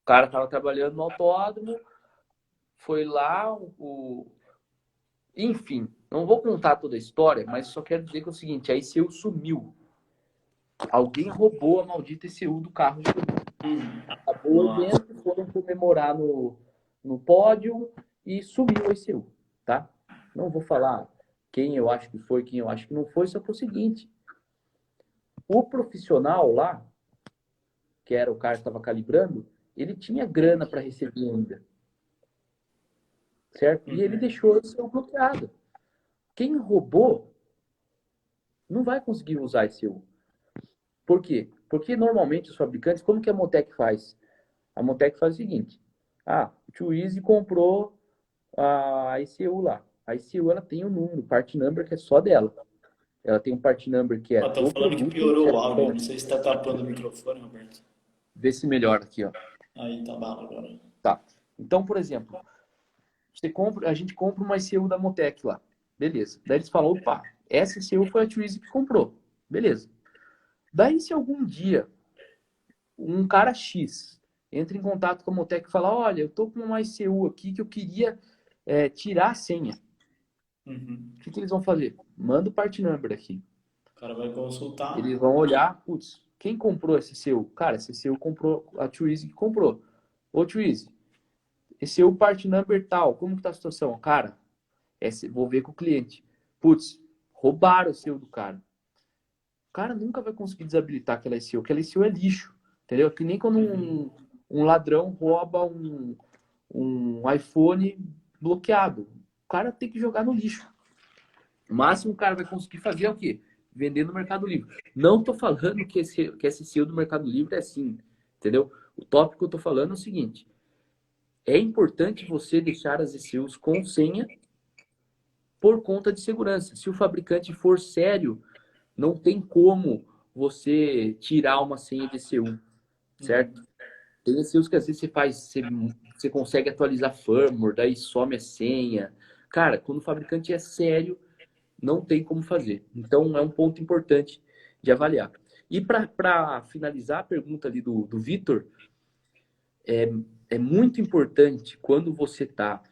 O cara estava trabalhando no autódromo, foi lá, enfim, não vou contar toda a história, mas só quero dizer que é o seguinte, a ICU sumiu. Alguém roubou a maldita ICU do carro de todo mundo. Acabou o Nossa. evento, foram comemorar no pódio e sumiu a ICU, tá? Não vou falar quem eu acho que foi, quem eu acho que não foi, só que é o seguinte, o profissional lá, que era o cara que estava calibrando, ele tinha grana para receber ainda, certo? E ele deixou de ser bloqueado. Quem roubou não vai conseguir usar esse U. Por quê? Porque normalmente os fabricantes, como que a Motec faz? A Motec faz o seguinte: o Twizy comprou a ICU lá. A ICU ela tem um número, part number que é só dela. Ela tem um part number que é Estão do falando que produto. piorou o áudio. Não sei se está tapando o microfone, Roberto. Vê se melhora aqui, ó. Aí tá bala agora. Tá. Então, por exemplo, a gente compra uma ICU da Motec lá. Beleza. Daí eles falam, opa, essa ICU foi a Twizy que comprou. Beleza. Daí se algum dia um cara X entra em contato com a Motec e fala, olha, eu tô com uma ICU aqui que eu queria tirar a senha. Uhum. O que eles vão fazer? Manda o part number aqui. O cara vai Eles consultar. vão olhar, putz, quem comprou esse seu? Cara, esse seu comprou, a Twizy que comprou. Ô Twizy, esse seu part number tal, como que tá a situação? Cara, vou ver com o cliente. Putz, roubaram o seu do cara. O cara nunca vai conseguir desabilitar aquela ICU. Aquela ICU é lixo, entendeu? Que nem quando Uhum. um ladrão rouba um iPhone bloqueado. O cara tem que jogar no lixo. O máximo que o cara vai conseguir fazer é o quê? Vender no Mercado Livre. Não tô falando que esse SEO do Mercado Livre é assim, entendeu? O tópico que eu tô falando é o seguinte. É importante você deixar as ECUs com senha por conta de segurança. Se o fabricante for sério, não tem como você tirar uma senha de ECU, certo? Uhum. Tem ECUs que às vezes você consegue atualizar firmware, daí some a senha. Cara, quando o fabricante é sério, não tem como fazer. Então, é um ponto importante de avaliar. E para finalizar a pergunta ali do Vitor, é muito importante quando você está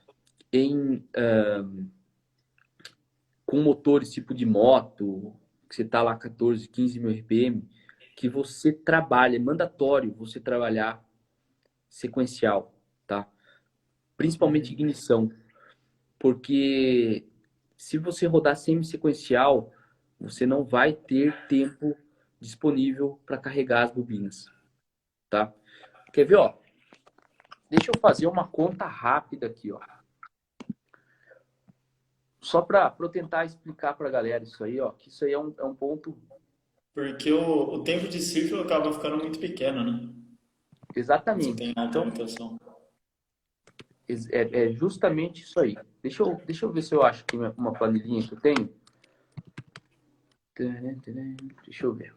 com motores tipo de moto, que você está lá 14, 15 mil RPM, que você trabalha, é mandatório você trabalhar sequencial, tá? Principalmente Uhum. ignição, porque se você rodar semi-sequencial, você não vai ter tempo disponível para carregar as bobinas, tá? Quer ver, ó? Deixa eu fazer uma conta rápida aqui, ó. Só para eu tentar explicar para a galera isso aí, ó, que isso aí é um ponto Porque o tempo de ciclo acaba ficando muito pequeno, né? Quando você tem exatamente. alta Então, rotação. é justamente isso aí. Deixa eu ver se eu acho aqui uma planilhinha que eu tenho. Deixa eu ver.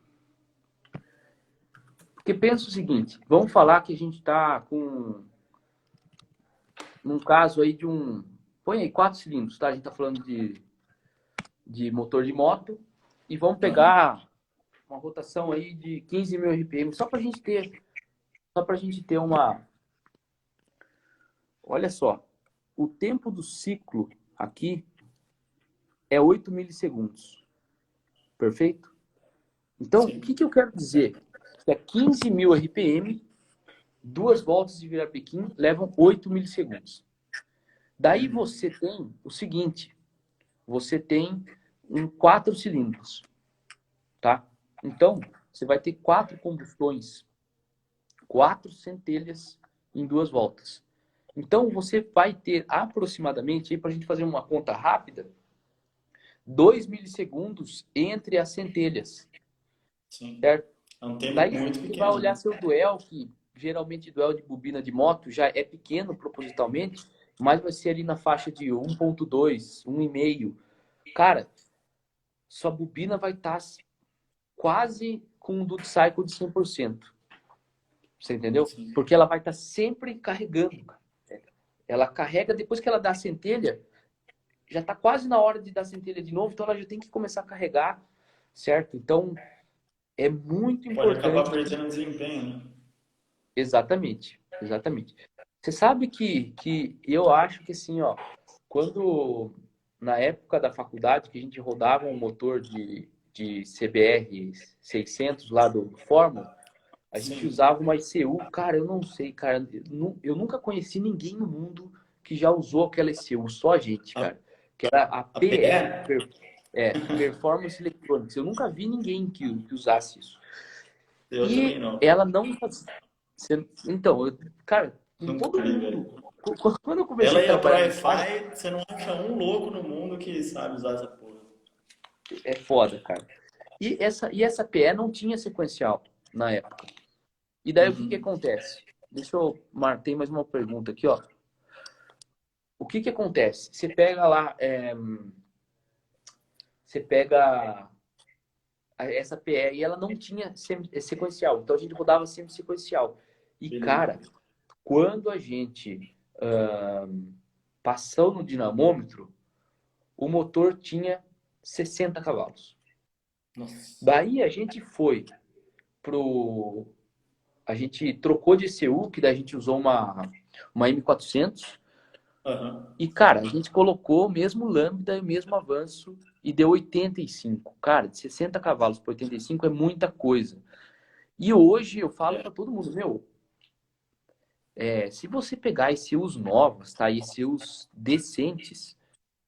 Porque pensa o seguinte, vamos falar que a gente está com num caso aí de um. Põe aí 4 cilindros, tá? A gente tá falando de motor de moto. E vamos Aham. pegar uma rotação aí de 15 mil RPM, só pra gente ter uma. Olha só, o tempo do ciclo aqui é 8 milissegundos, perfeito? Então, o que Sim. eu quero dizer? Que a 15 mil RPM, 2 voltas de Virapequim levam 8 milissegundos. Daí Uhum. você tem o seguinte, você tem 4 cilindros, tá? Então, você vai ter 4 combustões, 4 centelhas em 2 voltas. Então, você vai ter aproximadamente, para a gente fazer uma conta rápida, 2 milissegundos entre as centelhas, Sim. certo? É um tempo Daí muito você vai pequeno, olhar né? seu duel, que geralmente duel de bobina de moto já é pequeno propositalmente, mas vai ser ali na faixa de 1.2, 1,5. Cara, sua bobina vai estar quase com um duty cycle de 100%. Você entendeu? Sim. Porque ela vai estar sempre carregando. Ela carrega, depois que ela dá a centelha, já está quase na hora de dar a centelha de novo, então ela já tem que começar a carregar, certo? Então, é muito Pode acabar importante. perdendo desempenho, né? Exatamente, exatamente. Você sabe que eu acho que assim, ó, quando na época da faculdade que a gente rodava um motor de CBR 600 lá do Fórmula, a gente Sim. usava uma ICU, cara, eu não sei, cara, eu nunca conheci ninguém no mundo que já usou aquela ICU, só a gente, A, cara, que era a a PE? PE, Performance Electronics. Eu nunca vi ninguém que usasse isso. Eu também E não. ela não. Então, cara, com Nunca todo vi, mundo. velho. Quando eu comecei Ela a ia pro trabalhar nessa área, Wi-Fi, você não acha um louco no mundo que sabe usar essa porra. é foda, cara. E essa PE não tinha sequencial na época. E daí o que Uhum. acontece? Deixa eu. Tem mais uma pergunta aqui, ó. O que acontece? Você pega lá, você pega essa PE e ela não tinha sequencial. Então a gente rodava sempre sequencial. E, Beleza. cara, quando a gente passou no dinamômetro, o motor tinha 60 cavalos. Nossa. Daí a gente foi pro a gente trocou de ECU, que daí a gente usou uma M400. Aham. E, cara, a gente colocou o mesmo lambda e o mesmo avanço e deu 85. Cara, de 60 cavalos para 85 é muita coisa. E hoje eu falo para todo mundo, meu, se você pegar ECUs novos, tá? ECUs decentes,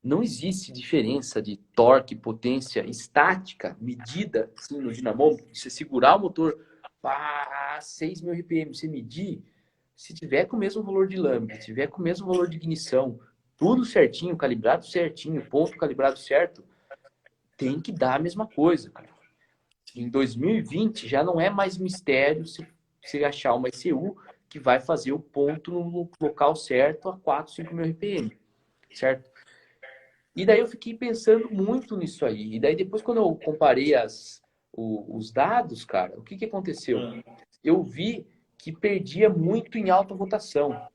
não existe diferença de torque, potência estática, medida assim, no dinamômetro. Você segurar o motor para 6.000 RPM, você medir, se tiver com o mesmo valor de lâmpada, tiver com o mesmo valor de ignição, tudo certinho, calibrado certinho, ponto calibrado certo, tem que dar a mesma coisa, cara. Em 2020 já não é mais mistério se achar uma ECU que vai fazer o ponto no local certo a 4, 5.000 RPM, certo? E daí eu fiquei pensando muito nisso aí. E daí depois quando eu comparei os dados, cara, o que que aconteceu? Ah. Eu vi que perdia muito em alta rotação.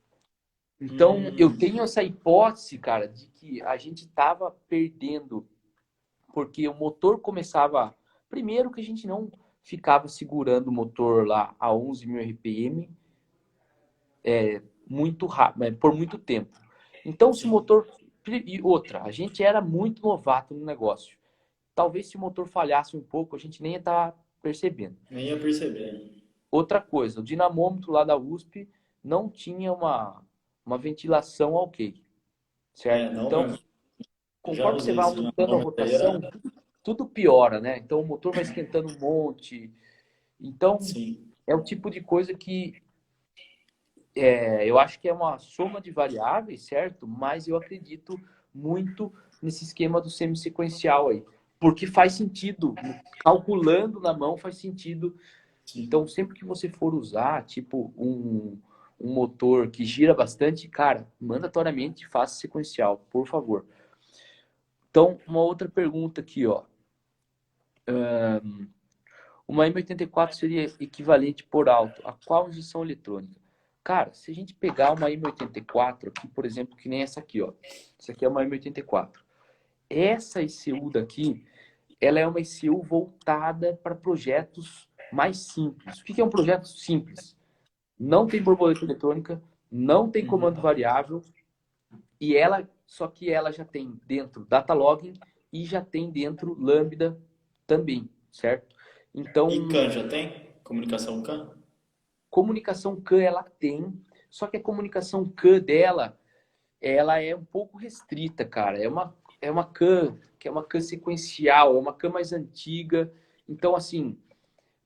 Então eu Hum. tenho essa hipótese, cara, de que a gente estava perdendo porque o motor começava. Primeiro que a gente não ficava segurando o motor lá a 11.000 RPM muito rápido, por muito tempo. Então, se o Sim. motor. E outra, a gente era muito novato no negócio. Talvez se o motor falhasse um pouco, a gente nem ia estar percebendo. Nem ia perceber. Outra coisa, o dinamômetro lá da USP não tinha uma ventilação ok, É, certo? não Então, mesmo. Já conforme você usei vai esse aumentando a dinamômetro aí, era... rotação, tudo piora, né? Então, o motor vai esquentando um monte. Então, Sim. é o tipo de coisa que eu acho que é uma soma de variáveis, certo? Mas eu acredito muito nesse esquema do semi-sequencial aí. Porque faz sentido, calculando na mão faz sentido. Então, Sim. sempre que você for usar, tipo, um motor que gira bastante, cara, mandatoriamente faça sequencial, por favor. Então, uma outra pergunta aqui, ó. Uma M84 seria equivalente por alto a qual injeção eletrônica? Cara, se a gente pegar uma M84 aqui, por exemplo, que nem essa aqui, ó. Essa aqui é uma M84. Essa ECU daqui, ela é uma ECU voltada para projetos mais simples. O que é um projeto simples? Não tem borboleta eletrônica, não tem comando Uhum. variável, e só que ela já tem dentro data logging e já tem dentro lambda também, certo? E Então, CAN já tem? Comunicação CAN? comunicação CAN ela tem, só que a comunicação CAN dela, ela é um pouco restrita, cara. É uma CAN, que é uma CAN sequencial, é uma CAN mais antiga. Então, assim,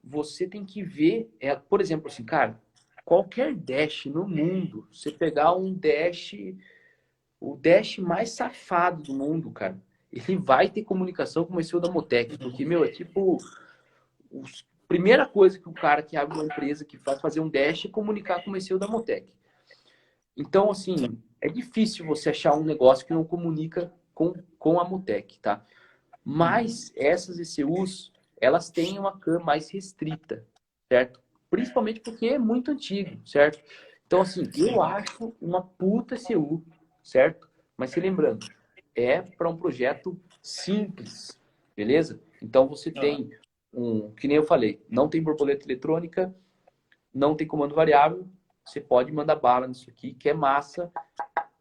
você tem que ver, por exemplo, assim, cara, qualquer dash no mundo, você pegar um dash, o dash mais safado do mundo, cara, ele vai ter comunicação com o seu da Motec, porque, meu, é tipo primeira coisa que o cara que abre uma empresa que faz fazer um dash é comunicar com o seu da Motec. Então, assim, é difícil você achar um negócio que não comunica com a Motec, tá? Uhum. Mas essas ECUs, elas têm uma CAN mais restrita, certo? Principalmente porque é muito antigo, certo? Então, assim, eu Sim. acho uma puta ECU, certo? Mas se lembrando, é para um projeto simples, beleza? Então você Ah, tem que nem eu falei, não tem borboleta eletrônica, não tem comando variável, você pode mandar bala nisso aqui, que é massa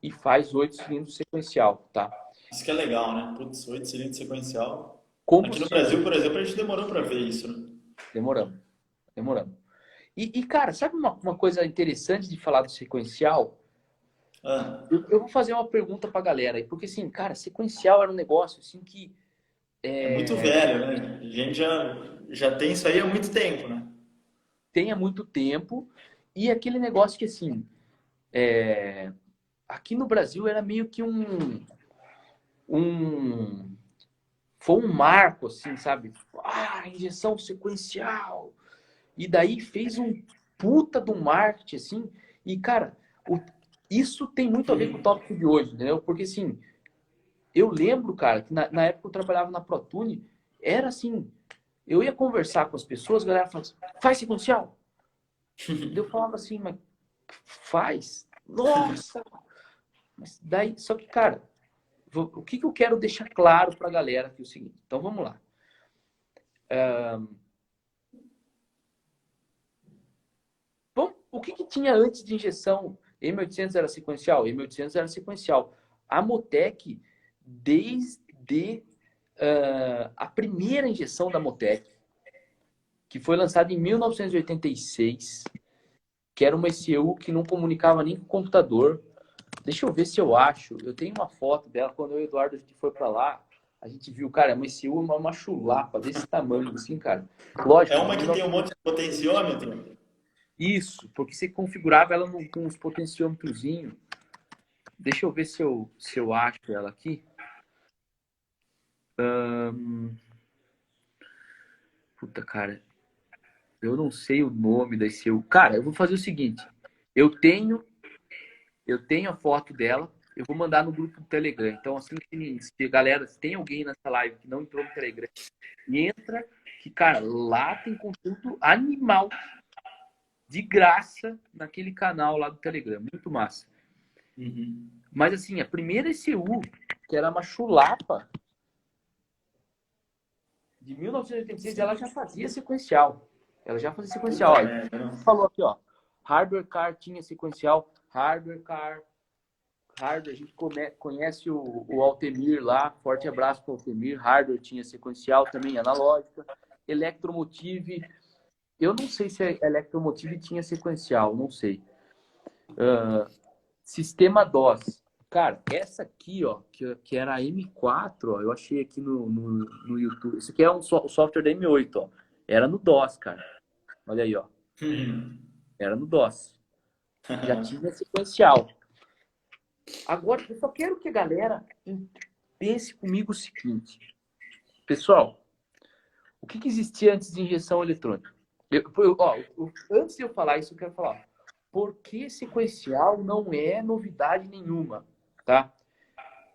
e faz 8 cilindros sequencial, tá? isso que é legal, né? Putz, 8 cilindros sequencial. Aqui no Combustível, Brasil, por exemplo, a gente demorou para ver isso, né? demoramos, demoramos. Cara, sabe uma coisa interessante de falar do sequencial? Ah, Eu vou fazer uma pergunta pra galera aí, porque assim, cara, sequencial era um negócio assim que é muito velho, né? A gente já tem isso aí há muito tempo, né? tem há muito tempo, e aquele negócio que assim, aqui no Brasil era meio que um foi um marco, assim, sabe? Injeção sequencial. E daí fez um puta do marketing, assim. E, cara, isso tem muito a ver com o tópico de hoje, entendeu? Porque, assim, eu lembro, cara, que na época eu trabalhava na ProTune, era assim, eu ia conversar com as pessoas, a galera falava assim, faz sequencial? Eu falava assim, mas faz? Nossa! Mas daí, só que, cara, o que eu quero deixar claro pra galera aqui é o seguinte. Então, vamos lá. O que tinha antes de injeção? M800 era sequencial? M800 era sequencial. A Motec, desde a primeira injeção da Motec, que foi lançada em 1986, que era uma ECU que não comunicava nem com o computador. Deixa eu ver se eu acho. Eu tenho uma foto dela, quando eu e o Eduardo a gente foi para lá, a gente viu, cara, uma ECU, uma chulapa desse tamanho, assim, cara. Lógico. É uma que tem um monte de potenciômetro? Isso, porque você configurava ela com os potenciômetrozinhos. Deixa eu ver se eu acho ela aqui. Puta, cara. Eu não sei o nome da ECU. Cara, eu vou fazer o seguinte. Eu tenho a foto dela. Eu vou mandar no grupo do Telegram. Então, assim, se galera, se tem alguém nessa live que não entrou no Telegram, entra, que, cara, lá tem conteúdo animal de graça naquele canal lá do Telegram. Muito massa. Uhum. Mas, assim, a primeira ECU, que era uma chulapa, de 1986, ela já fazia sequencial. Ela já fazia sequencial. Ó, falou aqui, ó. Hardware Car tinha sequencial. Hardware, a gente conhece o Altemir lá. Forte abraço para o Altemir. Hardware tinha sequencial também, analógica. Electromotive. Eu não sei se a Electromotive tinha sequencial, não sei. Sistema DOS. Cara, essa aqui, ó, que era a M4, ó, eu achei aqui no YouTube. Isso aqui é o software da M8, ó. Era no DOS, cara. Olha aí, ó. Era no DOS. Já tinha sequencial. Agora, eu só quero que a galera pense comigo o seguinte. Pessoal, o que existia antes de injeção eletrônica? Antes de eu falar isso, eu quero falar. Por que sequencial não é novidade nenhuma, tá?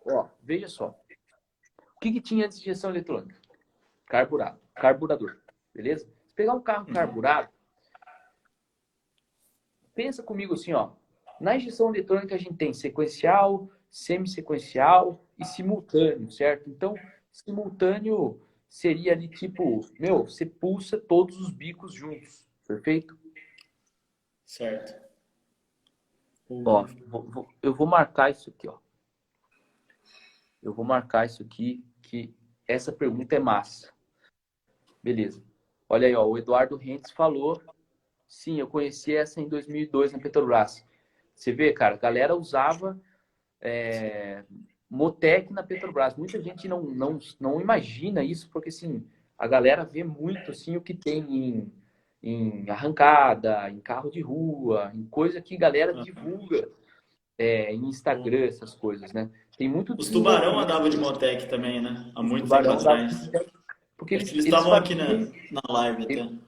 Ó, veja só. O que tinha antes de injeção eletrônica? Carburador, beleza? Se pegar um carro carburado, pensa comigo assim, ó. Na injeção eletrônica a gente tem sequencial, semi-sequencial e simultâneo, certo? Então, simultâneo seria ali tipo, você pulsa todos os bicos juntos, perfeito? Certo. Ó, eu vou marcar isso aqui, ó. Eu vou marcar isso aqui, que essa pergunta é massa. Beleza. Olha aí, ó, o Eduardo Rentes falou, sim, eu conheci essa em 2002 na Petrobras. Você vê, cara, a galera usava Motec na Petrobras. Muita gente não imagina isso, porque assim, a galera vê muito assim, o que tem em arrancada, em carro de rua, em coisa que a galera divulga em Instagram, essas coisas, né? Tem muito Os tubarão desenvolvimento. andavam de Motec também, né? Há muito tempo Tubarão dava atrás. porque Acho que eles eles estavam aqui faziam, na live até.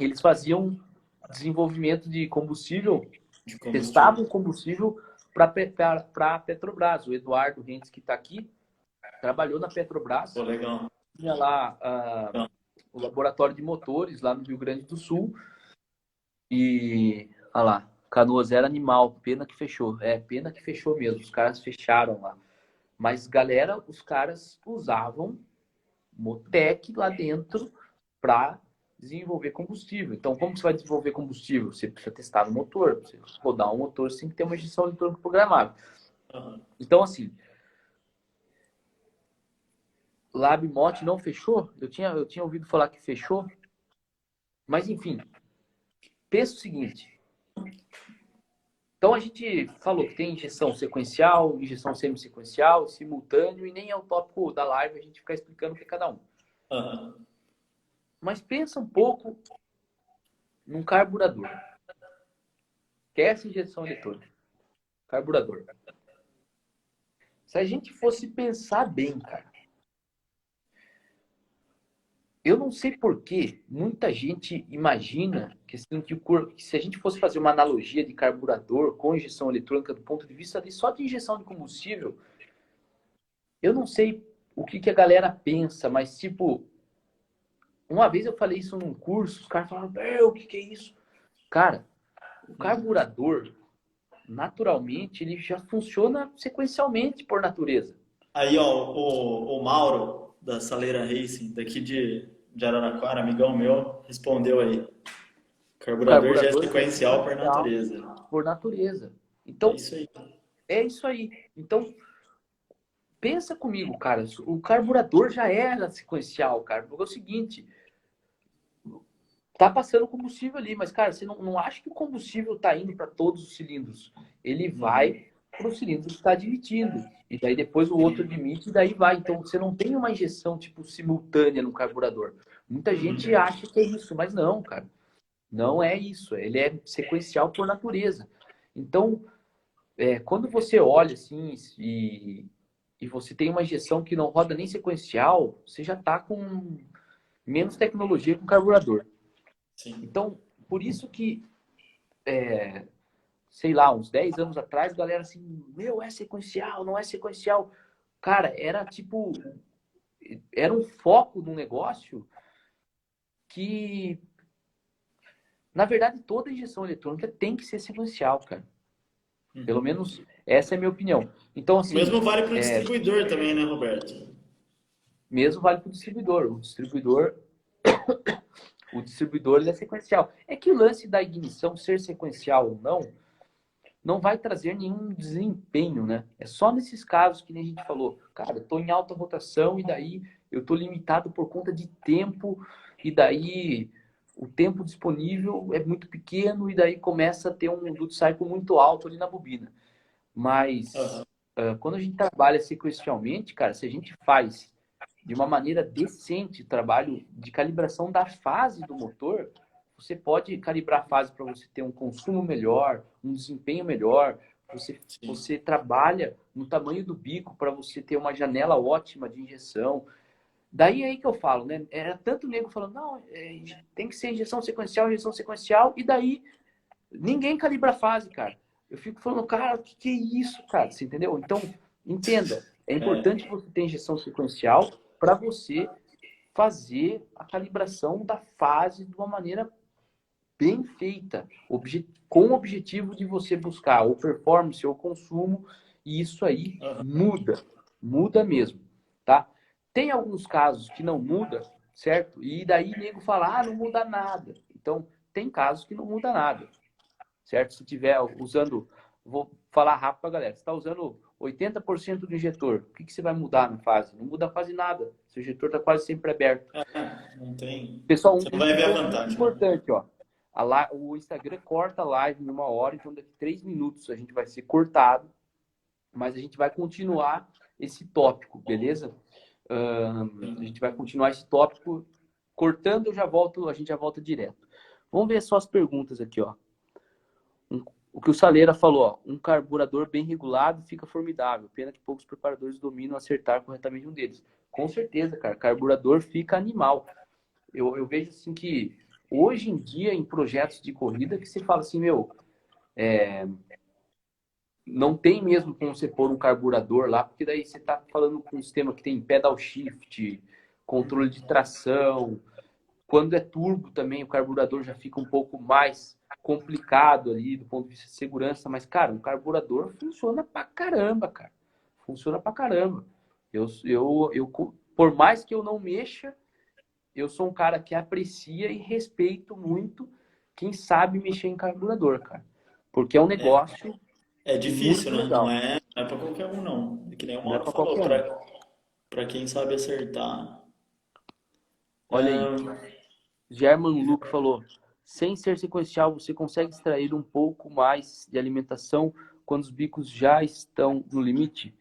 eles faziam desenvolvimento de combustível, De combustível. testavam combustível para a Petrobras. O Eduardo Rentes, que está aqui, trabalhou na Petrobras. Pô, legal. Tinha lá o laboratório de motores lá no Rio Grande do Sul. E, olha lá, Canoas era animal, pena que fechou. Pena que fechou mesmo, os caras fecharam lá. Mas, galera, os caras usavam Motec lá dentro para desenvolver combustível. Então, como você vai desenvolver combustível? Você precisa testar no motor. Você rodar um motor, você tem que ter uma injeção eletrônica programável. Então, assim, LabMot não fechou? Eu tinha ouvido falar que fechou. Mas, enfim, pensa o seguinte. Então, a gente falou que tem injeção sequencial, injeção semi-sequencial, simultâneo, e nem é o tópico da live a gente ficar explicando o que é cada um. Mas pensa um pouco num carburador. Que é essa injeção eletrônica? Carburador. Se a gente fosse pensar bem, cara, eu não sei por que muita gente imagina que se a gente fosse fazer uma analogia de carburador com injeção eletrônica do ponto de vista só de injeção de combustível, eu não sei o que a galera pensa, mas tipo, uma vez eu falei isso num curso, os caras falaram, o que é isso? Cara, o carburador, naturalmente, ele já funciona sequencialmente por natureza. Aí, ó, o Mauro, da Saleira Racing, daqui de Araraquara, amigão meu, respondeu aí. O Carburador já é carburador é sequencial por sequencial natureza. por natureza. É Então, isso aí. é isso aí. Então, pensa comigo, cara. O carburador já era sequencial, cara. Porque é o seguinte, tá passando combustível ali, mas, cara, você não acha que o combustível tá indo para todos os cilindros. Ele vai para o cilindro que está admitindo. E daí depois o outro admite e daí vai. Então você não tem uma injeção tipo simultânea no carburador. Muita gente acha que é isso, mas não, cara. Não é isso. Ele é sequencial por natureza. Então, quando você olha assim e você tem uma injeção que não roda nem sequencial, você já está com menos tecnologia que o carburador. Sim. Então, por isso que, sei lá, uns 10 anos atrás, a galera assim, meu, é sequencial, não é sequencial. Cara, era tipo, era um foco no negócio que, na verdade, toda injeção eletrônica tem que ser sequencial, cara. Pelo menos essa é a minha opinião. Então, O mesmo assim, vale para o distribuidor também, né, Roberto? mesmo vale para o distribuidor. O distribuidor ele é sequencial. É que o lance da ignição ser sequencial ou não vai trazer nenhum desempenho, né? É só nesses casos que nem a gente falou. Cara, eu tô em alta rotação e daí eu tô limitado por conta de tempo e daí o tempo disponível é muito pequeno e daí começa a ter um duty cycle muito alto ali na bobina. Mas Aham. quando a gente trabalha sequencialmente, cara, se a gente faz de uma maneira decente trabalho de calibração da fase do motor, você pode calibrar a fase para você ter um consumo melhor, um desempenho melhor. Sim. Você trabalha no tamanho do bico para você ter uma janela ótima de injeção. Daí aí que eu falo, né? Era tanto nego falando, não, tem que ser injeção sequencial, e daí ninguém calibra a fase, cara. Eu fico falando, cara, o que é isso, cara? Você entendeu? Então, entenda, é É, importante você ter injeção sequencial para você fazer a calibração da fase de uma maneira bem feita, com o objetivo de você buscar ou performance ou consumo, e isso aí aham. muda mesmo, tá? Tem alguns casos que não muda, certo? E daí nego fala, não muda nada. Então, tem casos que não muda nada, certo? Se tiver usando, vou falar rápido para a galera, você está usando 80% do injetor, o que você vai mudar na fase? Não muda quase nada, seu injetor está quase sempre aberto. Não tem. Pessoal, Você não vai um ver a ponto muito vantagem, né? importante, ó. O Instagram corta a live em 1 hora, então daqui 3 minutos a gente vai ser cortado, mas a gente vai continuar esse tópico, beleza? A gente vai continuar esse tópico. Cortando, a gente já volta direto. Vamos ver só as perguntas aqui, ó. O que o Saleira falou, ó, um carburador bem regulado fica formidável. Pena que poucos preparadores dominam acertar corretamente um deles. Com certeza, cara, carburador fica animal. Eu vejo assim que hoje em dia, em projetos de corrida, que você fala assim, meu, não tem mesmo como você pôr um carburador lá, porque daí você está falando com um sistema que tem pedal shift, controle de tração. Quando é turbo também, o carburador já fica um pouco mais complicado ali do ponto de vista de segurança. Mas, cara, o carburador funciona pra caramba, cara. Funciona pra caramba. Por mais que eu não mexa, eu sou um cara que aprecia e respeito muito quem sabe mexer em carburador, cara. Porque é um negócio É muito difícil, né? legal. Não é para qualquer um, não. É que nem o Não é Mauro para falou, qualquer um. para quem sabe acertar. Olha aí, German Luke falou: sem ser sequencial, você consegue extrair um pouco mais de alimentação quando os bicos já estão no limite?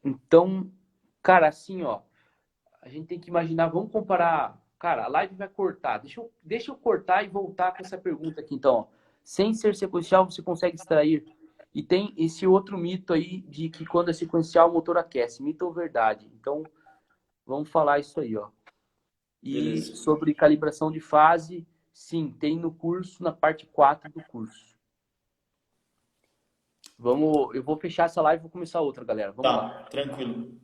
Então, cara, assim, ó, a gente tem que imaginar, vamos comparar. Cara, a live vai cortar. Deixa eu cortar e voltar com essa pergunta aqui, então. Ó. Sem ser sequencial, você consegue extrair. E tem esse outro mito aí de que quando é sequencial, o motor aquece. Mito ou verdade? Então, vamos falar isso aí, ó. E Beleza. sobre calibração de fase, sim, tem no curso, na parte 4 do curso. Eu vou fechar essa live e vou começar outra, galera. Vamos lá. Tá, tranquilo.